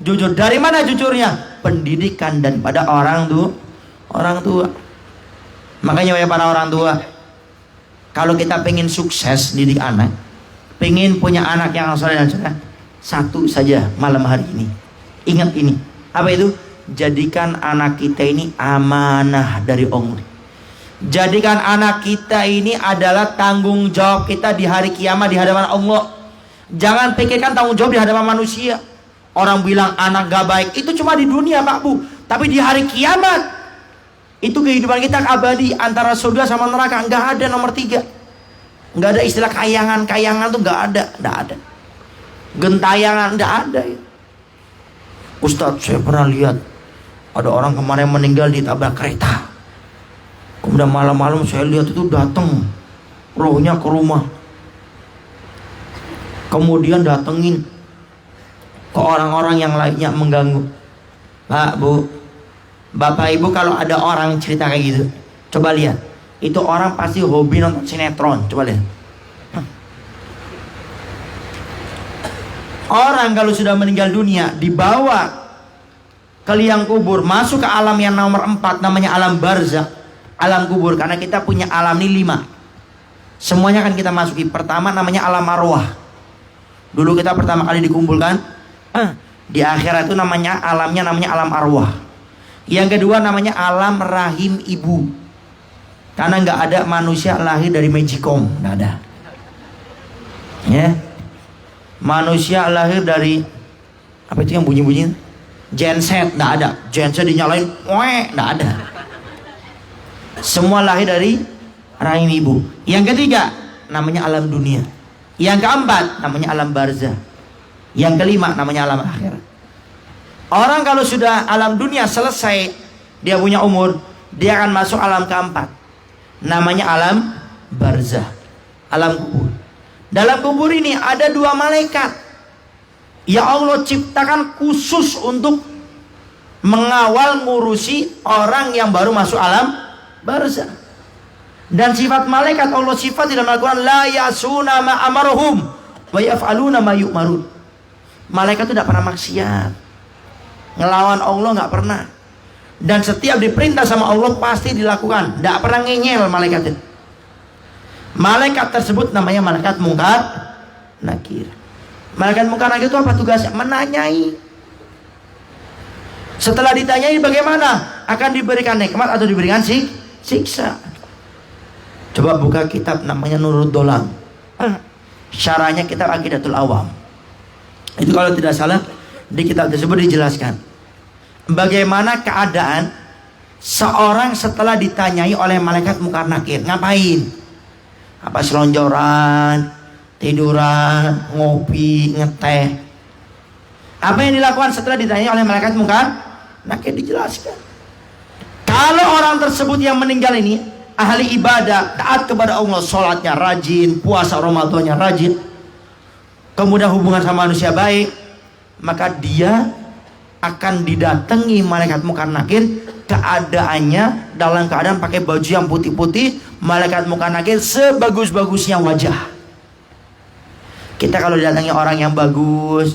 Jujur. Dari mana jujurnya? Pendidikan daripada orang tua. Makanya ya para orang tua, kalau kita pengen sukses didik anak, pengen punya anak yang soleh dan soleh, satu saja malam hari ini. Ingat ini. Apa itu? Jadikan anak kita ini amanah dari Allah. Jadikan anak kita ini adalah tanggung jawab kita di hari kiamat di hadapan Allah. Jangan pikirkan tanggung jawab di hadapan manusia. Orang bilang anak gak baik, itu cuma di dunia Pak Bu. Tapi di hari kiamat, itu kehidupan kita abadi. Antara surga sama neraka, gak ada nomor 3. Gak ada istilah kayangan tuh gak ada. Gentayangan gak ada ya. Ustadz, saya pernah lihat ada orang kemarin meninggal ditabrak kereta. Kemudian malam-malam saya lihat itu datang rohnya ke rumah. Kemudian datengin ke orang-orang yang lainnya mengganggu. Pak, Bu, Bapak Ibu, kalau ada orang cerita kayak gitu, coba lihat. Itu orang pasti hobi nonton sinetron. Coba lihat. Orang kalau sudah meninggal dunia, dibawa ke liang kubur, masuk ke alam yang nomor 4, namanya alam barzakh, alam kubur. Karena kita punya alam ini 5. Semuanya kan kita masuki. Pertama namanya alam arwah. Dulu kita pertama kali dikumpulkan di akhirat itu alamnya namanya alam arwah. Yang kedua namanya alam rahim ibu. Karena nggak ada manusia lahir dari magicom, nggak ada. Ya, manusia lahir dari apa itu yang bunyi-bunyi? Genset, nggak ada. Genset dinyalain, nggak ada. Semua lahir dari rahim ibu. Yang ketiga namanya alam dunia. Yang keempat namanya alam barzakh. Yang kelima namanya alam akhirat. Orang kalau sudah alam dunia selesai, dia punya umur, dia akan masuk alam keempat, namanya alam barzakh, alam kubur. Dalam kubur ini ada 2 malaikat ya Allah ciptakan khusus untuk mengawal ngurusi orang yang baru masuk alam barzakh. Dan sifat malaikat Allah sifat dalam Al-Quran, la yasuna ma amaruhum wa yaf'aluna ma yu'marun. Malaikat itu tidak pernah maksiat, ngelawan Allah nggak pernah, dan setiap diperintah sama Allah pasti dilakukan, tidak pernah ngeyel malaikat itu. Malaikat tersebut namanya malaikat mungkar nakir. Malaikat mungkar nakir itu apa tugasnya? Menanyai. Setelah ditanyai bagaimana, akan diberikan nikmat atau diberikan siksa. Coba buka kitab namanya Nurul Dolam, syarahnya kitab Aqidatul Awam. Itu kalau tidak salah di kitab tersebut dijelaskan bagaimana keadaan seorang setelah ditanyai oleh malaikat mungkar nakir. Ngapain? Apa selonjoran, tiduran, ngopi, ngeteh? Apa yang dilakukan setelah ditanyai oleh malaikat mungkar nakir? Dijelaskan. Kalau orang tersebut yang meninggal ini ahli ibadah, taat kepada Allah, sholatnya rajin, puasa Ramadannya rajin, kemudian hubungan sama manusia baik, maka dia akan didatangi malaikat mungkar nakir keadaannya dalam keadaan pakai baju yang putih-putih. Malaikat mungkar nakir sebagus-bagusnya wajah. Kita kalau didatangi orang yang bagus,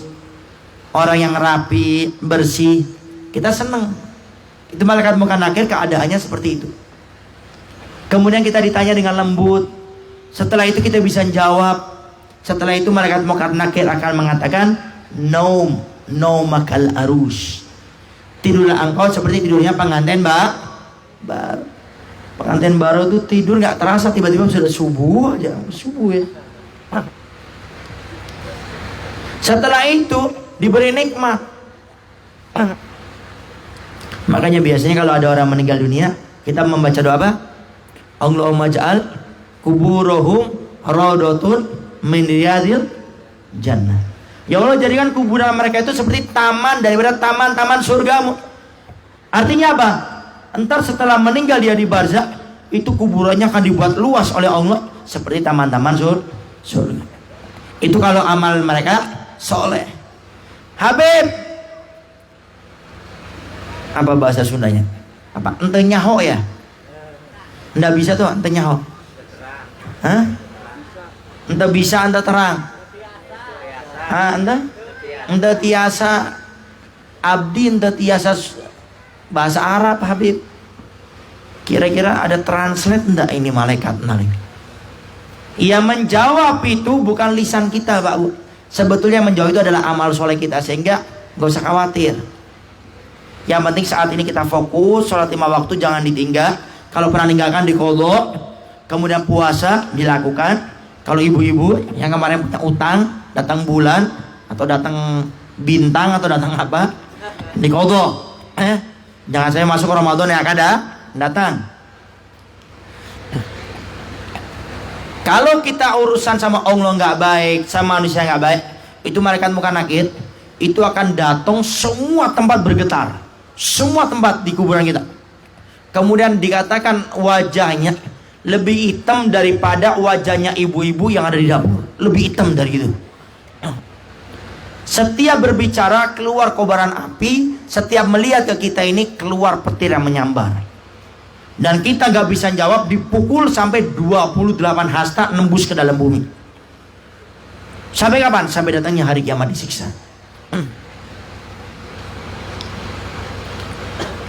orang yang rapi, bersih, kita senang. Itu malaikat mungkar nakir keadaannya seperti itu. Kemudian kita ditanya dengan lembut. Setelah itu kita bisa jawab. Setelah itu malaikat mungkar nakir akan mengatakan, naumakal arus. Tidurlah engkau seperti tidurnya pengantin baru. Pengantin baru itu tidur nggak terasa, tiba-tiba sudah subuh aja, subuh ya. Setelah itu diberi nikmat. Makanya biasanya kalau ada orang meninggal dunia, kita membaca doa apa? Allahumma ja'al kuburohum raudhatun min riyadil jannah. Ya Allah, jadikan kuburan mereka itu seperti taman daripada taman-taman surgamu. Artinya apa? Entar setelah meninggal dia di barzakh, itu kuburannya akan dibuat luas oleh Allah seperti taman-taman surga. Itu kalau amal mereka soleh. Habib, apa bahasa Sundanya? Apa? Ente nyaho ya? Nggak bisa tuh ente nyaho. Hah? Ente bisa, ente terang. Ente tiasa. abdi ente tiasa bahasa Arab Habib. Kira-kira ada translate enggak ini malaikat nalik? Ia menjawab itu bukan lisan kita, Pak Bu. Sebetulnya yang menjawab itu adalah amal soleh kita, sehingga gak usah khawatir. Yang penting saat ini kita fokus, sholat 5 waktu jangan ditinggal. Kalau pernah meninggalkan diqodho, kemudian puasa dilakukan. Kalau ibu-ibu yang kemarin punya utang, datang bulan atau datang bintang atau datang apa, diqodho. Jangan saya masuk Ramadan yang akan datang. Kalau kita urusan sama Allah nggak baik, sama manusia nggak baik, itu malaikat muka nakir itu akan datang, semua tempat bergetar, semua tempat di kuburan kita. Kemudian dikatakan wajahnya lebih hitam daripada wajahnya ibu-ibu yang ada di dapur, lebih hitam dari itu. Setiap berbicara keluar kobaran api, setiap melihat ke kita ini keluar petir yang menyambar. Dan kita gak bisa jawab, dipukul sampai 28 hasta nembus ke dalam bumi. Sampai kapan? Sampai datangnya hari kiamat disiksa.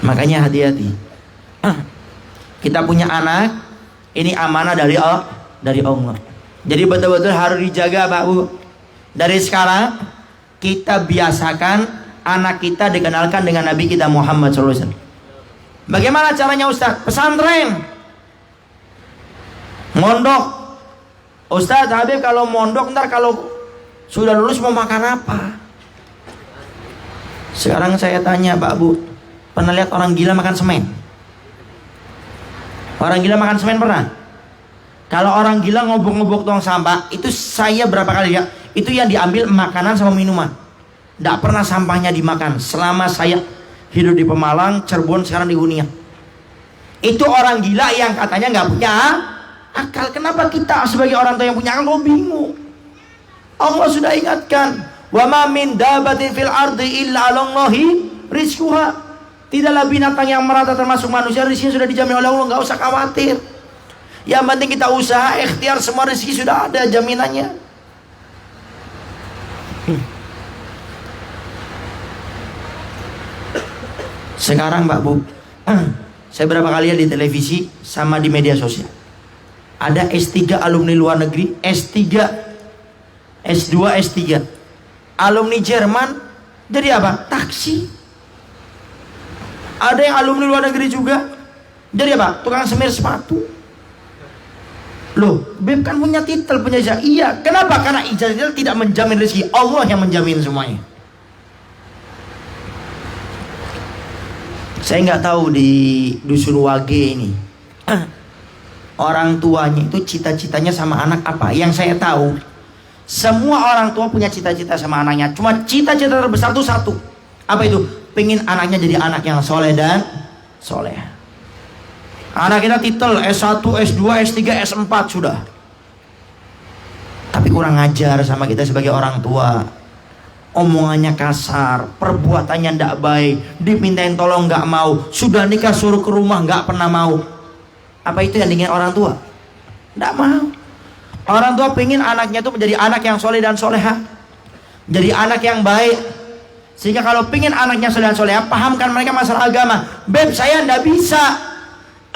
Makanya hati-hati. Kita punya anak, ini amanah dari Allah. Jadi betul-betul harus dijaga, Pak Bu. Dari sekarang kita biasakan anak kita dikenalkan dengan Nabi kita Muhammad SAW. Bagaimana caranya Ustaz? Pesantren, mondok. Ustaz Habib kalau mondok ntar kalau sudah lulus mau makan apa? Sekarang saya tanya Pak Bu, pernah lihat orang gila makan semen? Orang gila makan semen pernah? Kalau orang gila ngobok-ngobok tong sampah, itu saya berapa kali ya? Itu yang diambil makanan sama minuman. Tidak pernah sampahnya dimakan selama saya hidup di Pemalang, Cirebon, sekarang di Hunia. Itu orang gila yang katanya nggak punya akal. Kenapa kita sebagai orang tua yang punya akal bingung? Allah sudah ingatkan, wa ma min dabatin fil ardi illa 'alallahi rizquha. Tidaklah binatang yang merata termasuk manusia, rezekinya sudah dijamin oleh Allah, nggak usah khawatir. Yang penting kita usaha, ikhtiar, semua rezeki sudah ada jaminannya. Sekarang Pak Bu, saya berapa kali ya di televisi sama di media sosial, ada S3 alumni luar negeri, S3, S2, S3, alumni Jerman jadi apa? Taksi. Ada yang alumni luar negeri juga jadi apa? Tukang semir sepatu. Loh, Beb kan punya titel, punya ijazah. Iya, kenapa? Karena ijazah tidak menjamin rezeki, Allah yang menjamin semuanya. Saya nggak tahu di dusun Wage ini orang tuanya itu cita-citanya sama anak apa. Yang saya tahu, semua orang tua punya cita-cita sama anaknya. Cuma cita-cita terbesar itu satu. Apa itu? Pengen anaknya jadi anak yang soleh dan soleh. Anak kita titel S1, S2, S3, S4 sudah, tapi kurang ajar sama kita sebagai orang tua. Omongannya kasar, perbuatannya ndak baik, dimintain tolong nggak mau, sudah nikah suruh ke rumah nggak pernah mau. Apa itu yang diinginkan orang tua? Ndak mau. Orang tua pengen anaknya itu menjadi anak yang soleh dan soleha, jadi anak yang baik. Sehingga kalau pengen anaknya soleh dan soleha, pahamkan mereka masalah agama. Beb, saya ndak bisa,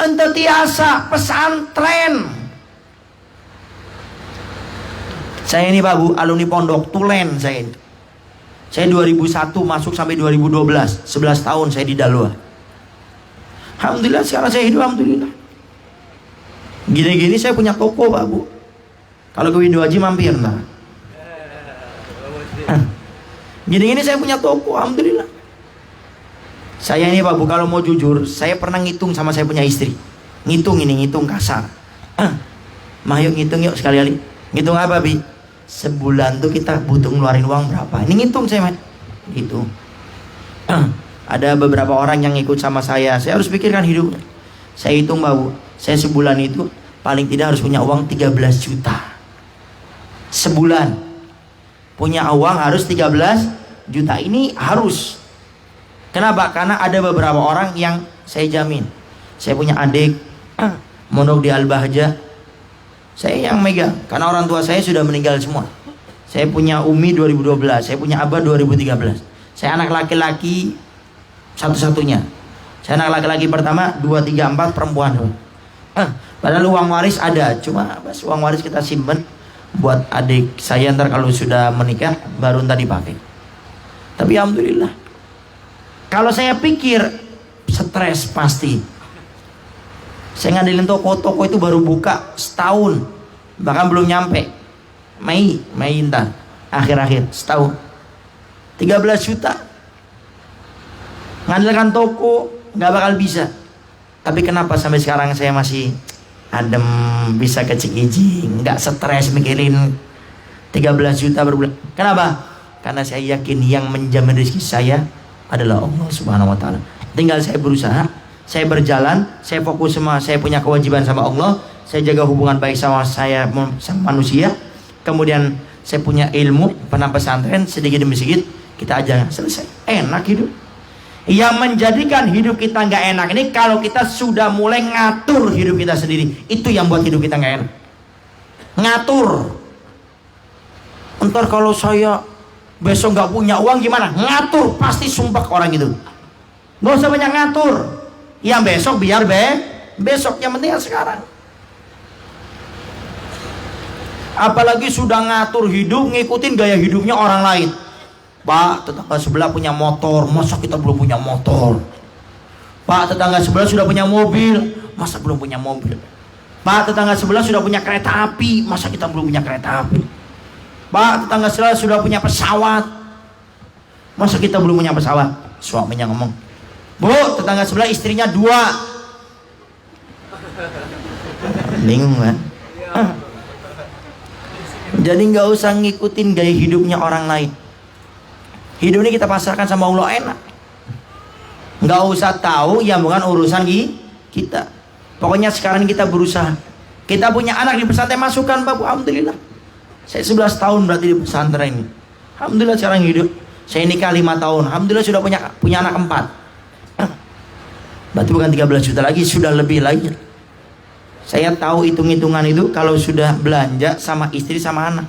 ente tiasa pesantren. Saya ini Pak Bu, alumni pondok Tulen saya ini. Saya 2001 masuk sampai 2012, 11 tahun saya di Dalwa. Alhamdulillah sekarang saya hidup alhamdulillah. Gini-gini saya punya toko Pak Bu. Kalau ke Windu Haji mampir nah. Gini-gini saya punya toko alhamdulillah. Saya ini Pak Bu, kalau mau jujur, saya pernah ngitung sama saya punya istri. Ngitung kasar. Mah yuk ngitung yuk sekali-kali. Ngitung apa Bi? Sebulan tuh kita butuh ngeluarin uang berapa? Ini ngitung saya men. Gitu. Ada beberapa orang yang ikut sama saya harus pikirkan hidupnya. Saya hitung Pak Bu, saya sebulan itu paling tidak harus punya uang 13 juta. Sebulan punya uang harus 13 juta. Ini harus. Kenapa? Karena ada beberapa orang yang saya jamin. Saya punya adik mondok di Al-Bahjah, saya yang megang, karena orang tua saya sudah meninggal semua. Saya punya Umi 2012, saya punya Abah 2013. Saya anak laki-laki satu-satunya. Saya anak laki-laki pertama, 2, 3, 4 perempuan. Padahal uang waris ada, cuma pas uang waris kita simpen buat adik saya, ntar kalau sudah menikah baru ntar dipakai. Tapi alhamdulillah. Kalau saya pikir stres pasti. Saya ngandelin toko itu baru buka setahun, bahkan belum nyampe Mei ntar akhir-akhir setahun 13 juta. Ngandalkan toko nggak bakal bisa. Tapi kenapa sampai sekarang saya masih adem, bisa kecik-icing, nggak stres mikirin 13 juta per bulan. Kenapa? Karena saya yakin yang menjamin rezeki saya adalah Allah Subhanahu wa taala. Tinggal saya berusaha, saya berjalan, saya fokus sama saya punya kewajiban sama Allah, saya jaga hubungan baik sama manusia. Kemudian saya punya ilmu, pernah pesantren, sedikit demi sedikit kita aja selesai. Enak hidup. Yang menjadikan hidup kita nggak enak ini kalau kita sudah mulai ngatur hidup kita sendiri. Itu yang buat hidup kita nggak enak. Ngatur. Entar kalau saya besok nggak punya uang gimana? Ngatur, pasti sumpah ke orang itu. Nggak usah banyak ngatur. Yang besok biar besok, yang penting sekarang. Apalagi sudah ngatur hidup, ngikutin gaya hidupnya orang lain. Pak, tetangga sebelah punya motor, masa kita belum punya motor? Pak, tetangga sebelah sudah punya mobil, masa belum punya mobil? Pak, tetangga sebelah sudah punya kereta api, masa kita belum punya kereta api? Pak, tetangga sebelah sudah punya pesawat, masa kita belum punya pesawat? Suaminya ngomong, Bu, tetangga sebelah istrinya 2. Bingung kan? Jadi nggak usah ngikutin gaya hidupnya orang lain. Hidup ini kita pasrahkan sama Allah, enak. Nggak usah tahu yang bukan urusan kita. Pokoknya sekarang kita berusaha. Kita punya anak di pesantren, masukkan Bapak. Alhamdulillah. Saya 11 tahun berarti di pesantren ini. Alhamdulillah sekarang hidup. Saya nikah 5 tahun. Alhamdulillah sudah punya anak 4. Berarti bukan 13 juta lagi, sudah lebih lagi. Saya tahu hitung-hitungan itu kalau sudah belanja sama istri sama anak.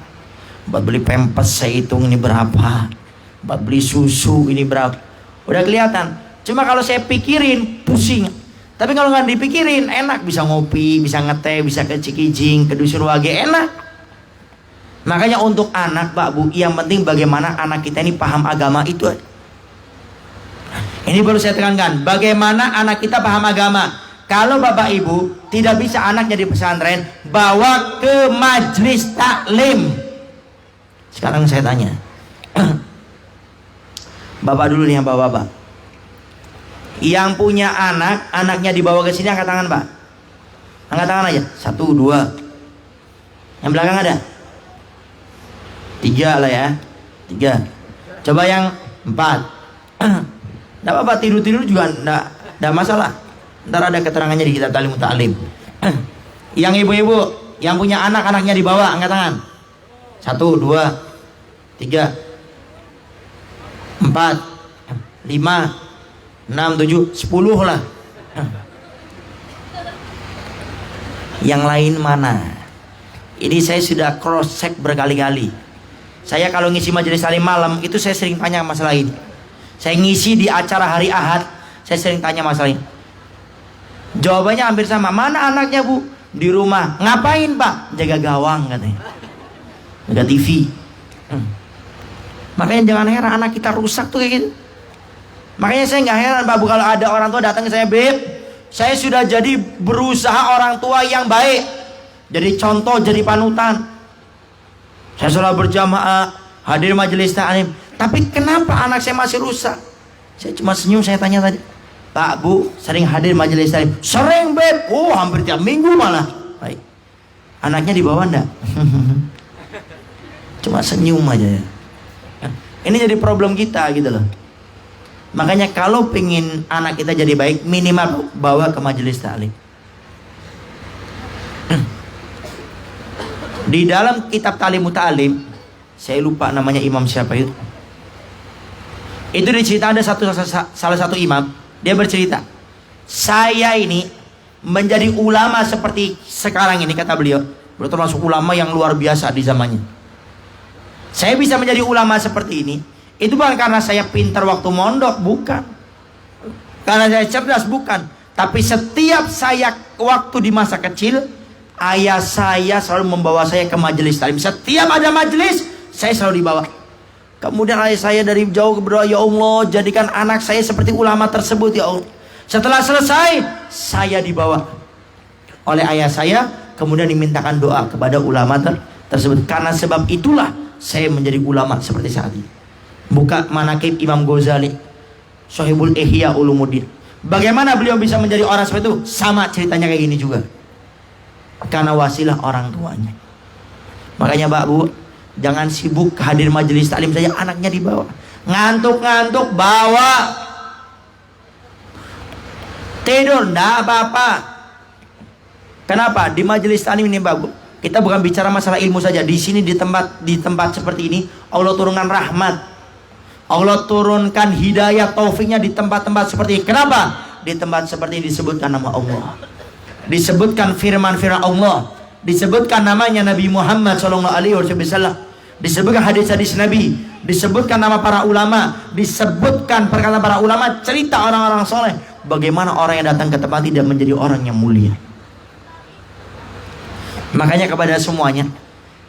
Buat beli pampers saya hitung ini berapa. Buat beli susu ini berapa. Udah kelihatan. Cuma kalau saya pikirin pusing. Tapi kalau nggak dipikirin enak, bisa ngopi, bisa ngeteh, bisa ke Cikijing, ke Dusun Wage, enak. Makanya untuk anak Pak Bu, yang penting bagaimana anak kita ini paham agama itu. Ini perlu saya tekankan, bagaimana anak kita paham agama. Kalau Bapak Ibu tidak bisa anaknya di pesantren, bawa ke majelis taklim. Sekarang saya tanya, Bapak dulu nih yang bapak-bapak, yang punya anak, anaknya dibawa ke sini, angkat tangan Pak. Angkat tangan aja. 1, 2. Yang belakang ada? 3 lah ya. 3. Coba yang 4. Tidak apa-apa, tidur-tidur juga tidak masalah. Ntar ada keterangannya di kitab Ta'lim Ta'lim. Yang ibu-ibu yang punya anak, anaknya dibawa, angkat tangan. 1, 2, 3, 4, 5, 6, 7, 10 lah. Yang lain mana? Ini saya sudah cross check berkali-kali. Saya kalau ngisi majelis taklim malam itu saya sering tanya masalah ini. Saya ngisi di acara hari Ahad, saya sering tanya masalah ini. Jawabannya hampir sama. Mana anaknya Bu? Di rumah. Ngapain Pak? Jaga gawang katanya. Jaga TV. Makanya jangan heran anak kita rusak tuh kayak gitu. Makanya saya nggak heran Pak Bu kalau ada orang tua datang ke saya, Beb, saya sudah jadi berusaha orang tua yang baik, jadi contoh, jadi panutan. Saya selalu berjamaah, hadir majelis taklim. Tapi kenapa anak saya masih rusak? Saya cuma senyum, saya tanya tadi, Pak Bu, sering hadir majelis taklim? Sering Beb. Oh, hampir tiap minggu malah. Baik. Anaknya dibawa enggak? Cuma senyum aja ya. Ini jadi problem kita gitu loh. Makanya kalau pengen anak kita jadi baik, minimal bawa ke majelis taklim. Di dalam kitab Ta'lim Ta'lim, saya lupa namanya imam siapa itu. Itu dicerita ada salah satu imam, dia bercerita, saya ini menjadi ulama seperti sekarang ini, kata beliau, termasuk ulama yang luar biasa di zamannya. Saya bisa menjadi ulama seperti ini Itu bukan karena saya pintar waktu mondok, bukan. Karena saya cerdas, bukan. Tapi setiap saya waktu di masa kecil, ayah saya selalu membawa saya ke majelis taklim. Setiap ada majelis, saya selalu dibawa. Kemudian ayah saya dari jauh berdoa, ya Allah, jadikan anak saya seperti ulama tersebut, ya Allah. Setelah selesai, saya dibawa oleh ayah saya, kemudian dimintakan doa kepada ulama tersebut. Karena sebab itulah saya menjadi ulama seperti saat ini. Buka manaqib Imam Ghazali, Sahibul Ihya Ulumuddin. Bagaimana beliau bisa menjadi orang seperti itu? Sama ceritanya kayak gini juga. Karena wasilah orang tuanya. Makanya Pak Bu, jangan sibuk hadir majelis taklim saja, anaknya dibawa. Ngantuk-ngantuk bawa. Tidur enggak apa-apa. Kenapa? Di majelis taklim ini Pak Bu, kita bukan bicara masalah ilmu saja. Di sini di tempat seperti ini Allah turunkan rahmat. Allah turunkan hidayah taufiknya di tempat-tempat seperti ini. Kenapa? Di tempat seperti ini disebutkan nama Allah, disebutkan firman-firman Allah, disebutkan namanya Nabi Muhammad SAW, disebutkan hadis-hadis Nabi, disebutkan nama para ulama, disebutkan perkataan para ulama, cerita orang-orang soleh. Bagaimana orang yang datang ke tempat tidak menjadi orang yang mulia. Makanya kepada semuanya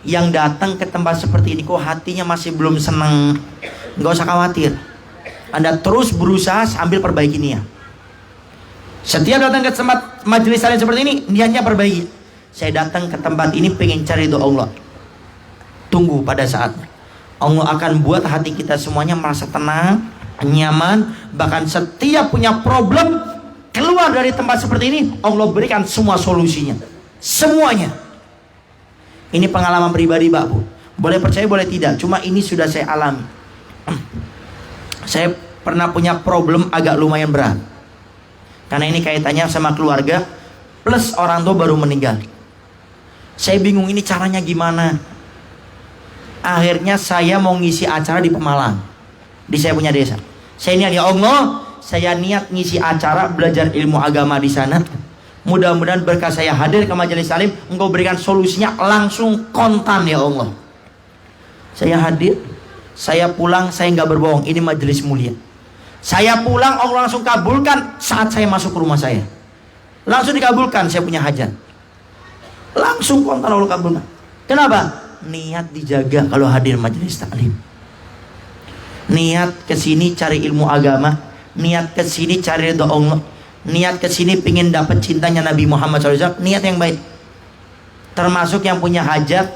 yang datang ke tempat seperti ini, kok hatinya masih belum senang, nggak usah khawatir. Anda terus berusaha sambil perbaiki niat. Setiap datang ke tempat majelis taklim seperti ini, niatnya perbaiki. Saya datang ke tempat ini pengen cari doa Allah. Tunggu pada saatnya. Allah akan buat hati kita semuanya merasa tenang, nyaman. Bahkan setiap punya problem, keluar dari tempat seperti ini, Allah berikan semua solusinya. Semuanya. Ini pengalaman pribadi Pak Bu. Boleh percaya boleh tidak, cuma ini sudah saya alami. Saya pernah punya problem agak lumayan berat. Karena ini kaitannya sama keluarga, plus orang tua baru meninggal. Saya bingung ini caranya gimana. Akhirnya saya mau ngisi acara di Pemalang, di saya punya desa. Saya niat, ya Allah, saya niat ngisi acara belajar ilmu agama di sana. Mudah-mudahan berkah saya hadir ke majelis taklim, Engkau berikan solusinya langsung kontan ya Allah. Saya hadir, saya pulang, saya nggak berbohong, ini majelis mulia. Saya pulang, Allah langsung kabulkan saat saya masuk ke rumah saya. Langsung dikabulkan, saya punya hajat. Langsung kontan Allah kabulkan. Kenapa? Niat dijaga kalau hadir majelis taklim. Niat kesini cari ilmu agama, niat kesini cari ridha Allah. Niat kesini pingin dapat cintanya Nabi Muhammad SAW, niat yang baik. Termasuk yang punya hajat,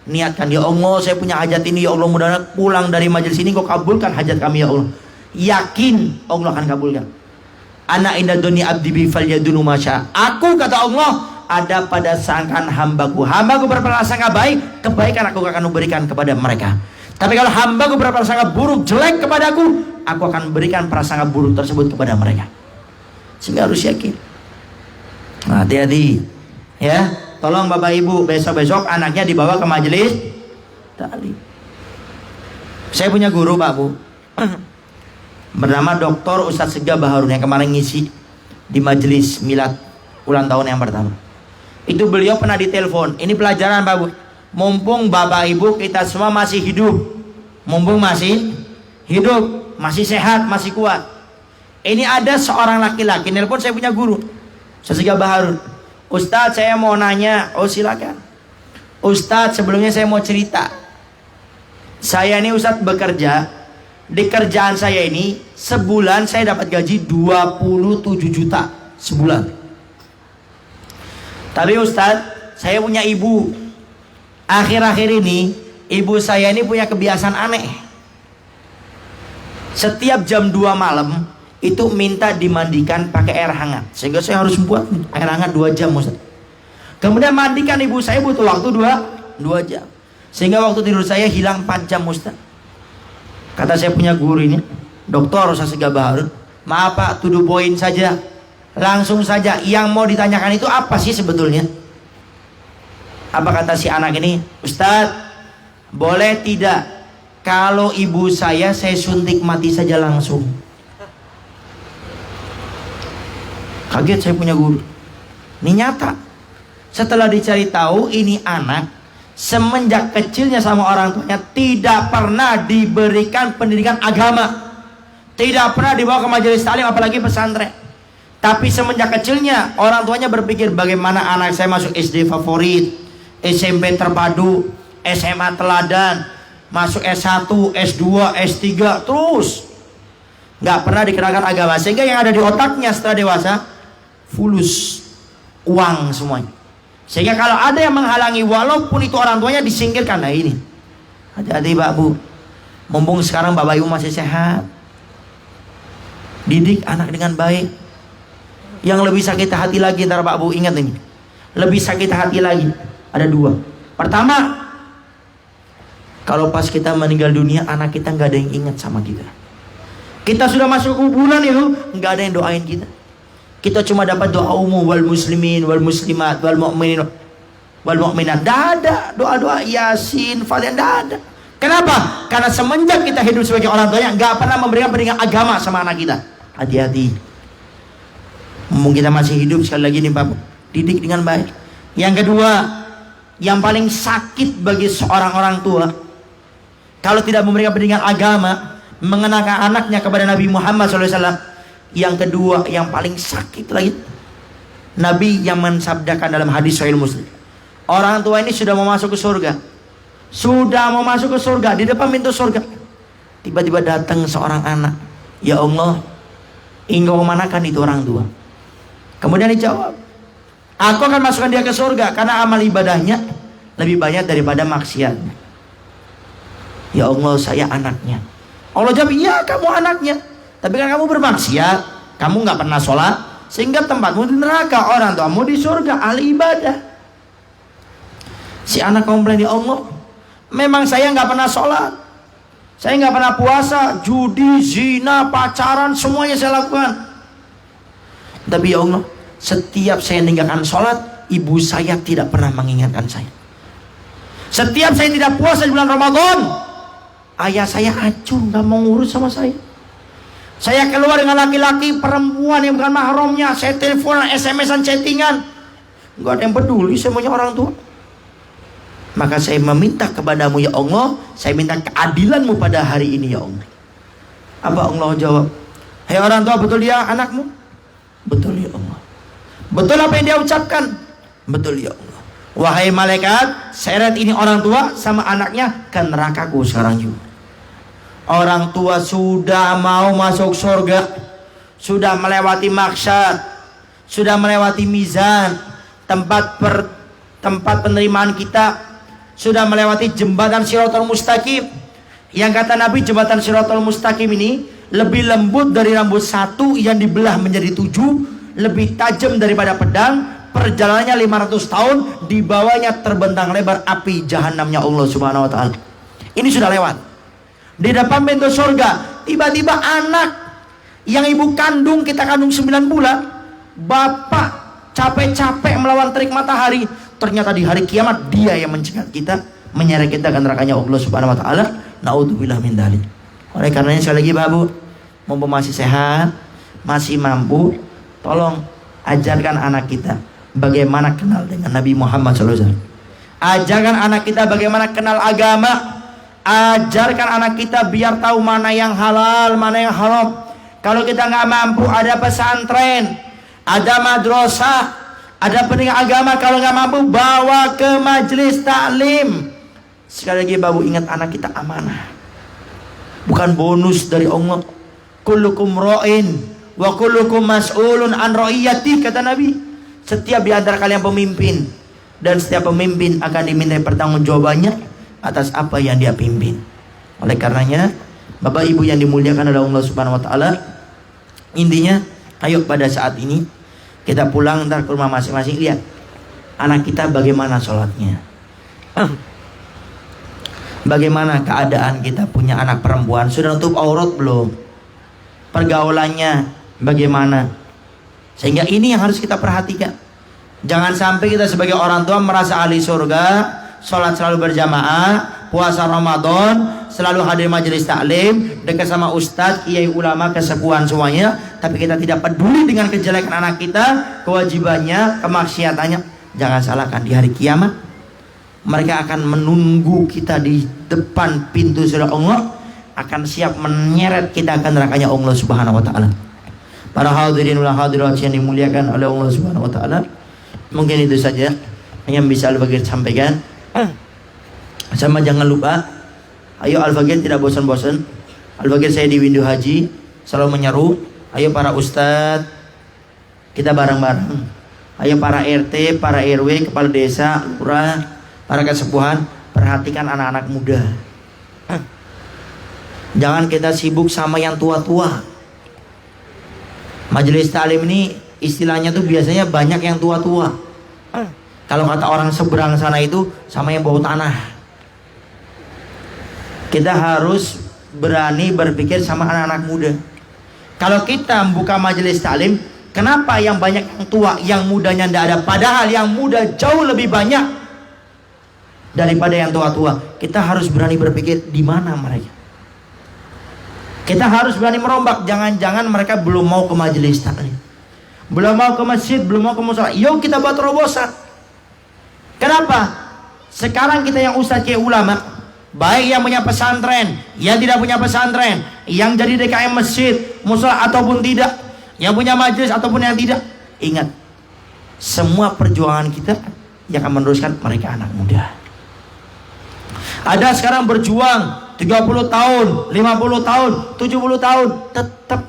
niatkan, ya Allah saya punya hajat ini, ya Allah mudah-mudahan pulang dari majelis ini Kau kabulkan hajat kami ya Allah. Yakin Allah akan kabulkan. Ana inda duni abdi bi falyadunu masya. Aku kata Allah ada pada sangkaan hambaku. Hambaku berprasangka baik, kebaikan aku akan berikan kepada mereka. Tapi kalau hambaku berprasangka buruk, jelek kepadaku, aku akan berikan prasangka buruk tersebut kepada mereka. Sehingga harus yakin. Nah, hati-hati ya. Tolong Bapak Ibu besok-besok anaknya dibawa ke majelis taklim. Saya punya guru Pak Bu, bernama Dr. Ustadz Sega Baharun yang kemarin ngisi di majelis milad ulang tahun yang pertama. Itu beliau pernah ditelepon. Ini pelajaran Pak Bu. Mumpung Bapak Ibu kita semua masih hidup, mumpung masih hidup, masih sehat, masih kuat. Ini ada seorang laki-laki nelpon saya punya guru, Ustadz Sega Baharun. Ustadz saya mau nanya. Oh silakan. Ustadz sebelumnya saya mau cerita. Saya ini Ustadz bekerja. Di kerjaan saya ini sebulan saya dapat gaji 27 juta sebulan. Tapi Ustadz saya punya ibu. Akhir-akhir ini ibu saya ini punya kebiasaan aneh. Setiap jam 2 malam itu minta dimandikan pakai air hangat, sehingga saya harus buat air hangat 2 jam Ustaz. Kemudian mandikan ibu saya butuh waktu 2 jam, sehingga waktu tidur saya hilang 4 jam Ustaz. Kata saya punya guru ini, Dr. Ustadz Sega Baharun, maaf Pak, to the point saja, langsung saja, yang mau ditanyakan itu apa sih sebetulnya? Apa kata si anak ini? Ustadz, boleh tidak kalau ibu saya suntik mati saja langsung? Kaget saya punya guru. Ini nyata. Setelah dicari tahu, ini anak semenjak kecilnya sama orang tuanya tidak pernah diberikan pendidikan agama, tidak pernah dibawa ke majelis taklim apalagi pesantren. Tapi semenjak kecilnya orang tuanya berpikir bagaimana anak saya masuk SD favorit, SMP terpadu, SMA teladan, masuk S1, S2, S3 terus, nggak pernah dikenakan agama, sehingga yang ada di otaknya setelah dewasa fulus, uang semuanya. Sehingga kalau ada yang menghalangi walaupun itu orang tuanya disingkirkan. Nah ini hati-hati Pak Bu, mumpung sekarang Bapak Ibu masih sehat, didik anak dengan baik. Yang lebih sakit hati lagi ntar Pak Bu, ingat ini, lebih sakit hati lagi ada dua. Pertama, kalau pas kita meninggal dunia anak kita nggak ada yang ingat sama kita. Kita sudah masuk kuburan itu nggak ada yang doain kita. Kita cuma dapat doa umum, wal muslimin wal muslimat wal mu'minin wal mu'minat. Tidak ada doa-doa Yasin, Fatihah, tidak ada. Kenapa? Karena semenjak kita hidup sebagai orang tuanya nggak pernah memberikan pendidikan agama sama anak kita. Hati-hati. Mumpung kita masih hidup, sekali lagi nih Pak, didik dengan baik. Yang kedua, yang paling sakit bagi seorang orang tua kalau tidak memberikan pendidikan agama, mengenalkan anaknya kepada Nabi Muhammad SAW. Yang kedua, yang paling sakit lagi, Nabi yang mensabdakan dalam hadis Sahih Muslim, orang tua ini sudah mau masuk ke surga, sudah mau masuk ke surga, di depan pintu surga, tiba-tiba datang seorang anak, ya Allah, engkau manakan itu orang tua? Kemudian dijawab, aku akan masukkan dia ke surga karena amal ibadahnya lebih banyak daripada maksiatnya. Ya Allah, saya anaknya. Allah jawab, iya kamu anaknya, tapi kan kamu bermaksiat, kamu nggak pernah sholat, sehingga tempatmu di neraka, orang tuamu di surga, ahli ibadah. Si anak komplain, ya Allah, memang saya nggak pernah sholat, saya nggak pernah puasa, judi, zina, pacaran, semuanya saya lakukan. Tapi ya Allah, setiap saya meninggalkan sholat, ibu saya tidak pernah mengingatkan saya. Setiap saya tidak puasa di bulan Ramadan, ayah saya acuh, nggak mau ngurus sama saya. Saya keluar dengan laki-laki, perempuan yang bukan mahramnya, saya teleponan, SMS-an, chattingan, nggak ada yang peduli, semuanya orang tua. Maka saya meminta kepadamu ya Allah, saya minta keadilanmu pada hari ini ya Allah. Apa Allah jawab? Hei orang tua, betul dia anakmu? Betul ya Allah. Betul apa yang dia ucapkan? Betul ya Allah. Wahai malaikat, seret ini orang tua sama anaknya ke nerakaku sekarang juga. Orang tua sudah mau masuk surga, sudah melewati maksad, sudah melewati mizan, tempat penerimaan kita, sudah melewati jembatan Shiratal Mustaqim. Yang kata Nabi, jembatan Shiratal Mustaqim ini lebih lembut dari rambut satu yang dibelah menjadi 7, lebih tajam daripada pedang, perjalanannya 500 tahun, di bawahnya terbentang lebar api jahanamnya Allah Subhanahu wa taala. Ini sudah lewat. Di depan pintu surga, tiba-tiba anak yang ibu kandung, kita kandung 9 bulan, bapak capek-capek melawan terik matahari, ternyata di hari kiamat dia yang mencegat kita, menyeret kita ke nerakanya Allah Subhanahu wa taala. Naudzubillah min dzalik. Oleh karenanya sekali lagi Babu, mumpung masih sehat, masih mampu, tolong ajarkan anak kita bagaimana kenal dengan Nabi Muhammad SAW. Ajarkan anak kita bagaimana kenal agama. Ajarkan anak kita biar tahu mana yang halal, mana yang haram. Kalau kita nggak mampu, ada pesantren, ada madrasah, ada pendidikan agama. Kalau nggak mampu, bawa ke majelis taklim. Sekali lagi Babu, ingat anak kita amanah, bukan bonus dari Allah. Kullukum ra'in wa kullukum mas'ulun an ra'iyati, kata Nabi. Setiap di antara kalian pemimpin, dan setiap pemimpin akan diminta pertanggungjawabannya atas apa yang dia pimpin. Oleh karenanya, Bapak Ibu yang dimuliakan oleh Allah Subhanahu wa taala, intinya ayo pada saat ini kita pulang ntar ke rumah masing-masing, lihat anak kita bagaimana sholatnya, bagaimana keadaan kita punya anak perempuan, sudah nutup aurat belum, pergaulannya bagaimana. Sehingga ini yang harus kita perhatikan. Jangan sampai kita sebagai orang tua merasa ahli surga, sholat selalu berjamaah, puasa Ramadan, selalu hadir majelis taklim, dekat sama ustadz, kiai, ulama, kesepuhan semuanya, tapi kita tidak peduli dengan kejelekan anak kita, kewajibannya, kemaksiatannya. Jangan salahkan, di hari kiamat Mereka akan menunggu kita di depan pintu surga Allah, akan siap menyeret kita ke nerakanya Allah Subhanahu wa taala. Para hadirin wal hadirat yang dimuliakan oleh Allah Subhanahu wa taala, mungkin itu saja yang bisa Al-Fakir sampaikan. Sama jangan lupa, ayo Al-Fakir tidak bosan-bosan. Al-Fakir saya di Windu Haji selalu menyeru, ayo para ustadz, kita bareng-bareng. Ayo para RT, para RW, kepala desa, lurah, para kesepuhan, perhatikan anak-anak muda. Jangan kita sibuk sama yang tua-tua. Majelis taklim ini istilahnya tuh biasanya banyak yang tua-tua. Kalau kata orang seberang sana itu sama yang bau tanah. Kita harus berani berpikir sama anak-anak muda. Kalau kita buka majelis taklim, kenapa yang banyak yang tua, yang mudanya tidak ada? Padahal yang muda jauh lebih banyak daripada yang tua-tua. Kita harus berani berpikir di mana mereka. Kita harus berani merombak. Jangan-jangan mereka belum mau ke majelis taklim, belum mau ke masjid, belum mau ke mushola. Yuk kita buat terobosan. Kenapa? Sekarang kita yang ustadz kayak ulama, baik yang punya pesantren, yang tidak punya pesantren, yang jadi DKM masjid, mushola ataupun tidak, yang punya majelis ataupun yang tidak, ingat, semua perjuangan kita yang akan meneruskan mereka anak muda. Ada sekarang berjuang 30 tahun, 50 tahun, 70 tahun, tetap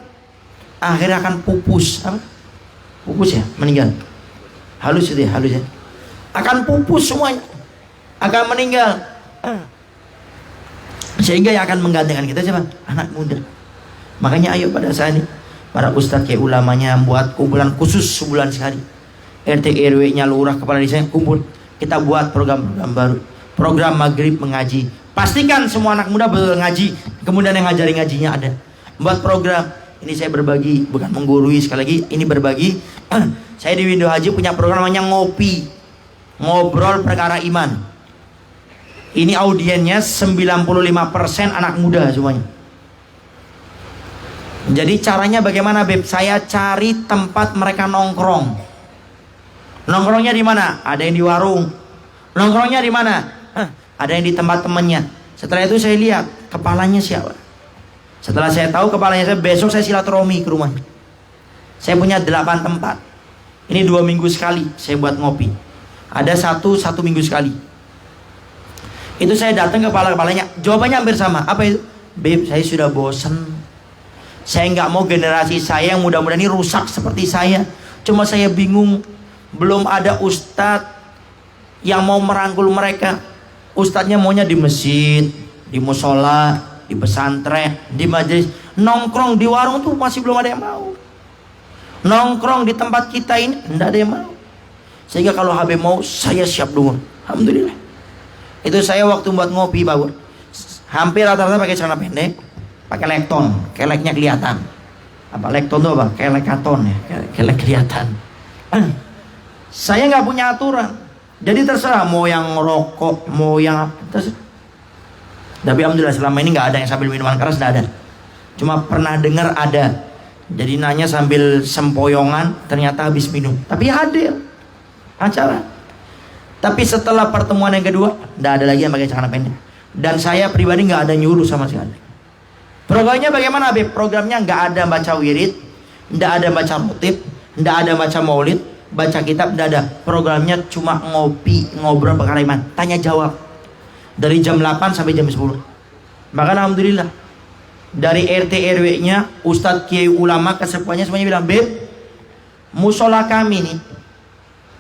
akhirnya akan pupus. Apa? Pupus ya, meninggal. Halus itu ya, halus ya. Akan pupus semuanya, akan meninggal. Sehingga yang akan menggantikan kita siapa? Anak muda. Makanya ayo pada saat ini para ustadz kayak ulamanya buat kumpulan khusus sebulan sekali. RT RW-nya, lurah, kepala desa kumpul. Kita buat program-program baru. Program maghrib mengaji. Pastikan semua anak muda ngaji. Kemudian yang ngajari ngajinya ada. Buat program. Ini saya berbagi, bukan menggurui, sekali lagi ini berbagi. Saya di Windu Haji punya program namanya ngopi, ngobrol perkara iman. Ini audiennya 95% anak muda semuanya. Jadi caranya bagaimana, Beb? Saya cari tempat mereka nongkrong. Nongkrongnya di mana? Ada yang di warung. Nongkrongnya di mana? Ada yang di tempat temannya. Setelah itu saya lihat kepalanya siapa. Setelah saya tahu kepalanya saya, besok saya silaturahmi ke rumahnya. Saya punya 8 tempat. Ini 2 minggu sekali saya buat ngopi. Ada satu minggu sekali. Itu saya datang ke kepala-kepalanya. Jawabannya hampir sama. Apa itu? Beb, saya sudah bosan. Saya nggak mau generasi saya yang muda-muda ini rusak seperti saya. Cuma saya bingung. Belum ada ustadz yang mau merangkul mereka. Ustadznya maunya di masjid, di mushola, di pesantren, di majelis. Nongkrong di warung tuh masih belum ada yang mau. Nongkrong di tempat kita ini enggak ada yang mau. Sehingga kalau HB mau, saya siap dulu. Alhamdulillah. Itu saya waktu buat ngopi, Pak Bur. Hampir rata-rata pakai celana pendek, pakai lekton, keleknya kelihatan. Apa lekton tuh apa? Kelek katon ya, kelek kelihatan. Saya nggak punya aturan. Jadi terserah mau yang rokok, mau yang terserah. Tapi alhamdulillah selama ini nggak ada yang sambil minuman keras, nggak ada. Cuma pernah dengar ada. Jadi nanya sambil sempoyongan, ternyata habis minum. Tapi hadir acara. Tapi setelah pertemuan yang kedua, nggak ada lagi yang pakai celana pendek. Dan saya pribadi nggak ada nyuruh sama sekali. Programnya bagaimana, Beb? Programnya nggak ada baca wirid, nggak ada baca mutib, nggak ada baca maulid, baca kitab, nggak ada. Programnya cuma ngopi, ngobrol perkara iman, tanya jawab. Dari jam 8 sampai jam 10. Maka alhamdulillah, dari RT RW-nya, Ustadz Kiai Ulama, kesepuannya semuanya bilang, Beb, musola kami nih,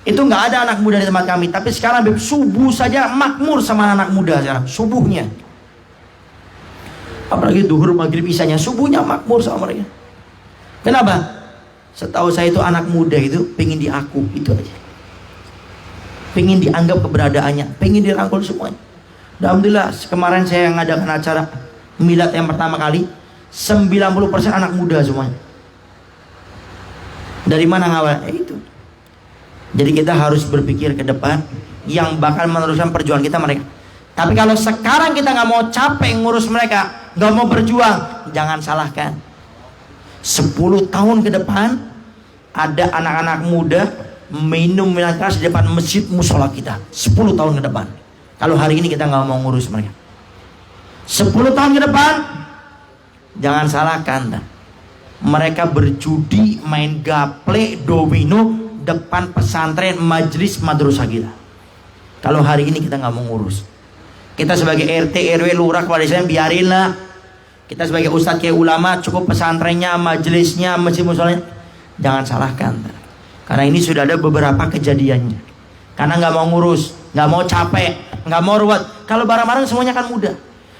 itu nggak ada anak muda di tempat kami. Tapi sekarang, Beb, subuh saja makmur sama anak muda sekarang, subuhnya. Apalagi duhur, maghrib, isanya, subuhnya makmur sama mereka. Kenapa? Setahu saya itu anak muda itu pengen diaku, itu aja. Pengen dianggap keberadaannya, pengen dirangkul semuanya. Alhamdulillah, kemarin saya ngadakan acara milad yang pertama kali, 90% anak muda semuanya. Dari mana ngawal? Itu. Jadi kita harus berpikir ke depan yang bakal meneruskan perjuangan kita mereka. Tapi kalau sekarang kita nggak mau capek ngurus mereka, nggak mau berjuang, jangan salahkan. 10 tahun ke depan ada anak-anak muda minum minuman keras di depan masjid musola kita. 10 tahun ke depan. Kalau hari ini kita nggak mau ngurus mereka, 10 tahun ke depan, jangan salahkan. Mereka berjudi, main gaple, domino depan pesantren, majelis, madrasah kita. Kalau hari ini kita nggak mau ngurus, kita sebagai RT, RW, lurah, kepala desa biarinlah. Kita sebagai ustadz, kayak ulama, cukup pesantrennya, majelisnya, masjid musolanya. Jangan salahkan, karena ini sudah ada beberapa kejadiannya. Karena nggak mau ngurus, nggak mau capek, nggak mau ruwet. Kalau bareng-bareng semuanya akan mudah.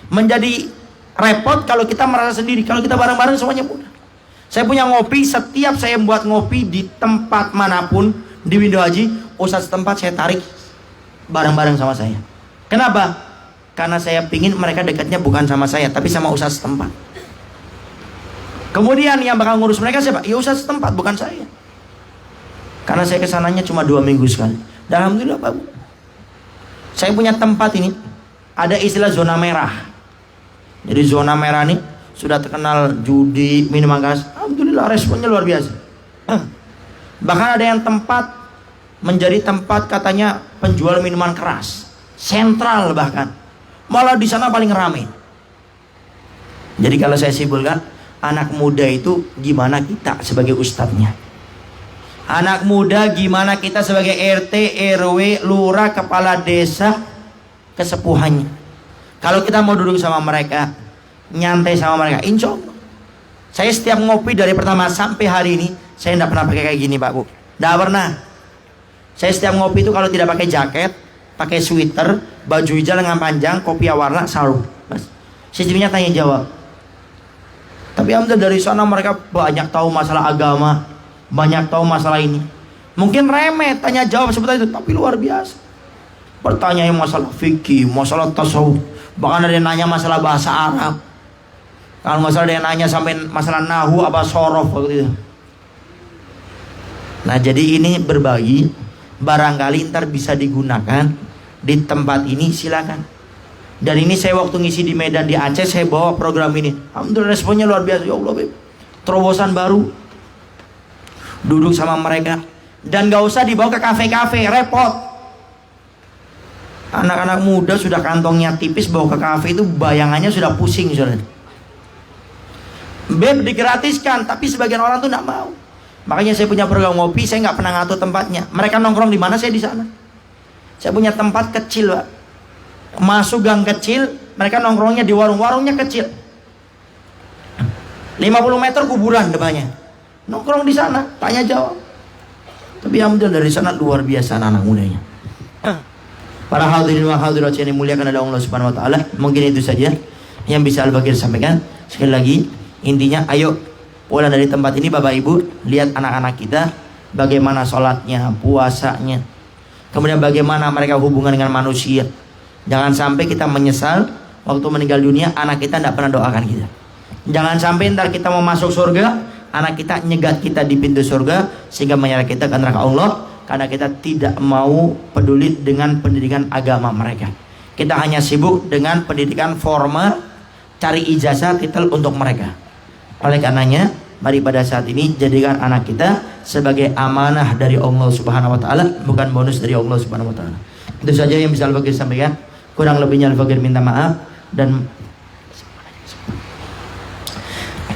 Menjadi repot kalau kita merasa sendiri. Kalau kita bareng-bareng semuanya mudah. Saya punya ngopi, setiap saya buat ngopi di tempat manapun di Window Haji, ustadz setempat saya tarik bareng-bareng sama saya. Kenapa? Karena saya pingin mereka dekatnya bukan sama saya, tapi sama ustadz setempat. Kemudian yang bakal ngurus mereka siapa? Ya ustadz setempat, bukan saya. Karena saya kesananya cuma 2 minggu sekali. Dan alhamdulillah Pak Bu, saya punya tempat ini ada istilah zona merah. Jadi zona merah ini sudah terkenal judi, minuman keras. Alhamdulillah responnya luar biasa. Bahkan ada yang tempat menjadi tempat katanya penjual minuman keras, sentral bahkan. Malah di sana paling ramai. Jadi kalau saya simpulkan, anak muda itu gimana kita sebagai ustadznya. Anak muda gimana kita sebagai RT, RW, lurah, kepala desa, kesepuhannya. Kalau kita mau duduk sama mereka, nyantai sama mereka, insya Allah. Saya setiap ngopi dari pertama sampai hari ini, saya tidak pernah pakai kayak gini Pak Bu. Tidak pernah. Saya setiap ngopi itu kalau tidak pakai jaket, pakai sweater, baju hijau lengan panjang, kopiah warna, sarung. Sistemnya tanya jawab. Tapi alhamdulillah dari sana mereka banyak tahu masalah agama, banyak tahu masalah ini. Mungkin remeh tanya jawab seperti itu, tapi luar biasa. Pertanyaan masalah fikih, masalah tasawuf, bahkan ada yang nanya masalah bahasa Arab. Kalau nggak salah ada yang nanya sampai masalah nahu apa sorof waktu itu. Nah jadi ini berbagi, barangkali ntar bisa digunakan di tempat ini, silakan. Dan ini saya waktu ngisi di Medan di Aceh, saya bawa program ini. Alhamdulillah responnya luar biasa. Ya Allah, terobosan baru. Duduk sama mereka. Dan gak usah dibawa ke kafe-kafe, repot. Anak-anak muda sudah kantongnya tipis, bawa ke kafe itu bayangannya sudah pusing. Saudara. Beb digratiskan, tapi sebagian orang tuh gak mau. Makanya saya punya program ngopi, saya gak pernah ngatur tempatnya. Mereka nongkrong di mana, saya di sana. Saya punya tempat kecil, Pak. Masuk gang kecil, mereka nongkrongnya di warung-warungnya kecil. 50 meter kuburan depannya. Nongkrong di sana, tanya jawab. Tapi alhamdulillah dari sana luar biasa anak mudanya. Para hadirin wa hadirat yang dimuliakan oleh Allah Subhanahu wa taala, mungkin itu saja yang bisa Al-Bagir sampaikan. Sekali lagi, intinya ayo pulang dari tempat ini Bapak Ibu, lihat anak-anak kita bagaimana sholatnya, puasanya. Kemudian bagaimana mereka hubungan dengan manusia. Jangan sampai kita menyesal waktu meninggal dunia anak kita tidak pernah doakan kita. Jangan sampai ntar kita mau masuk surga, anak kita nyegat kita di pintu surga sehingga menyeret kita ke neraka Allah karena kita tidak mau peduli dengan pendidikan agama mereka. Kita hanya sibuk dengan pendidikan formal, cari ijazah, titel untuk mereka. Oleh karenanya, mari pada saat ini jadikan anak kita sebagai amanah dari Allah Subhanahu wa taala, bukan bonus dari Allah Subhanahu wa taala. Itu saja yang bisa Al-Bagir sampaikan. Kurang lebihnya Al-Bagir minta maaf. Dan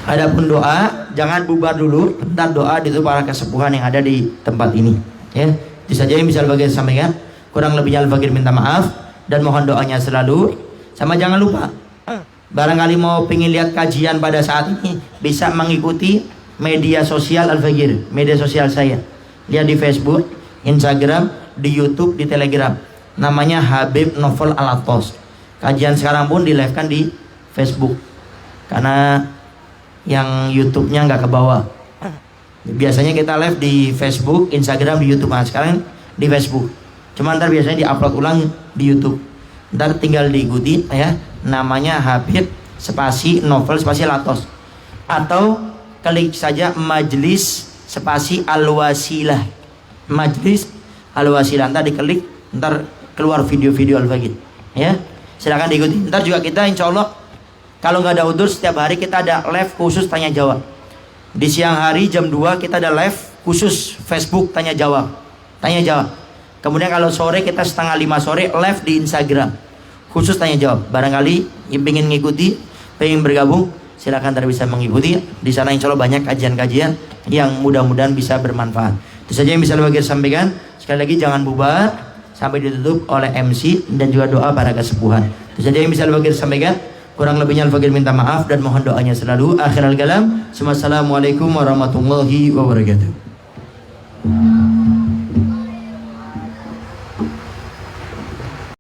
adapun doa, jangan bubar dulu. Ntar doa itu para kesepuhan yang ada di tempat ini. Ya, itu saja yang bisa Al-Bagir sampaikan. Kurang lebihnya Al-Bagir minta maaf dan mohon doanya selalu. Sama jangan lupa, barangkali mau pengen lihat kajian pada saat ini, bisa mengikuti media sosial Al-Bagir, media sosial saya. Lihat di Facebook, Instagram, di YouTube, di Telegram. Namanya Habib Novel Alatos. Kajian sekarang pun di-live-kan di Facebook. Karena yang YouTube-nya nggak ke bawah. Biasanya kita live di Facebook, Instagram, di YouTube. Nah, sekarang di Facebook. Cuma ntar biasanya di-upload ulang di YouTube. Ntar tinggal diikuti ya. Namanya Habib spasi Novel spasi Alatos. Atau klik saja Majelis spasi Al-Wasilah. Majelis Al-Wasilah. Ntar diklik, ntar keluar video-video Al-Bagir. Ya, silakan diikuti. Ntar juga kita insya Allah kalau nggak ada udur, setiap hari kita ada live khusus tanya jawab. Di siang hari jam 2 kita ada live khusus Facebook tanya jawab. Tanya jawab. Kemudian kalau sore kita setengah 5 sore live di Instagram. Khusus tanya jawab. Barangkali yang ingin ngikuti, pengen bergabung, silakan bisa mengikuti. Di sana insya Allah banyak kajian-kajian yang mudah-mudahan bisa bermanfaat. Itu saja yang bisa bagi sampaikan. Sekali lagi jangan bubar sampai ditutup oleh MC dan juga doa para kesepuhan. Itu saja yang bisa bagi sampaikan. Kurang lebihnya Al-Fakir minta maaf dan mohon doanya selalu. Akhirul kalam. Assalamualaikum warahmatullahi wabarakatuh.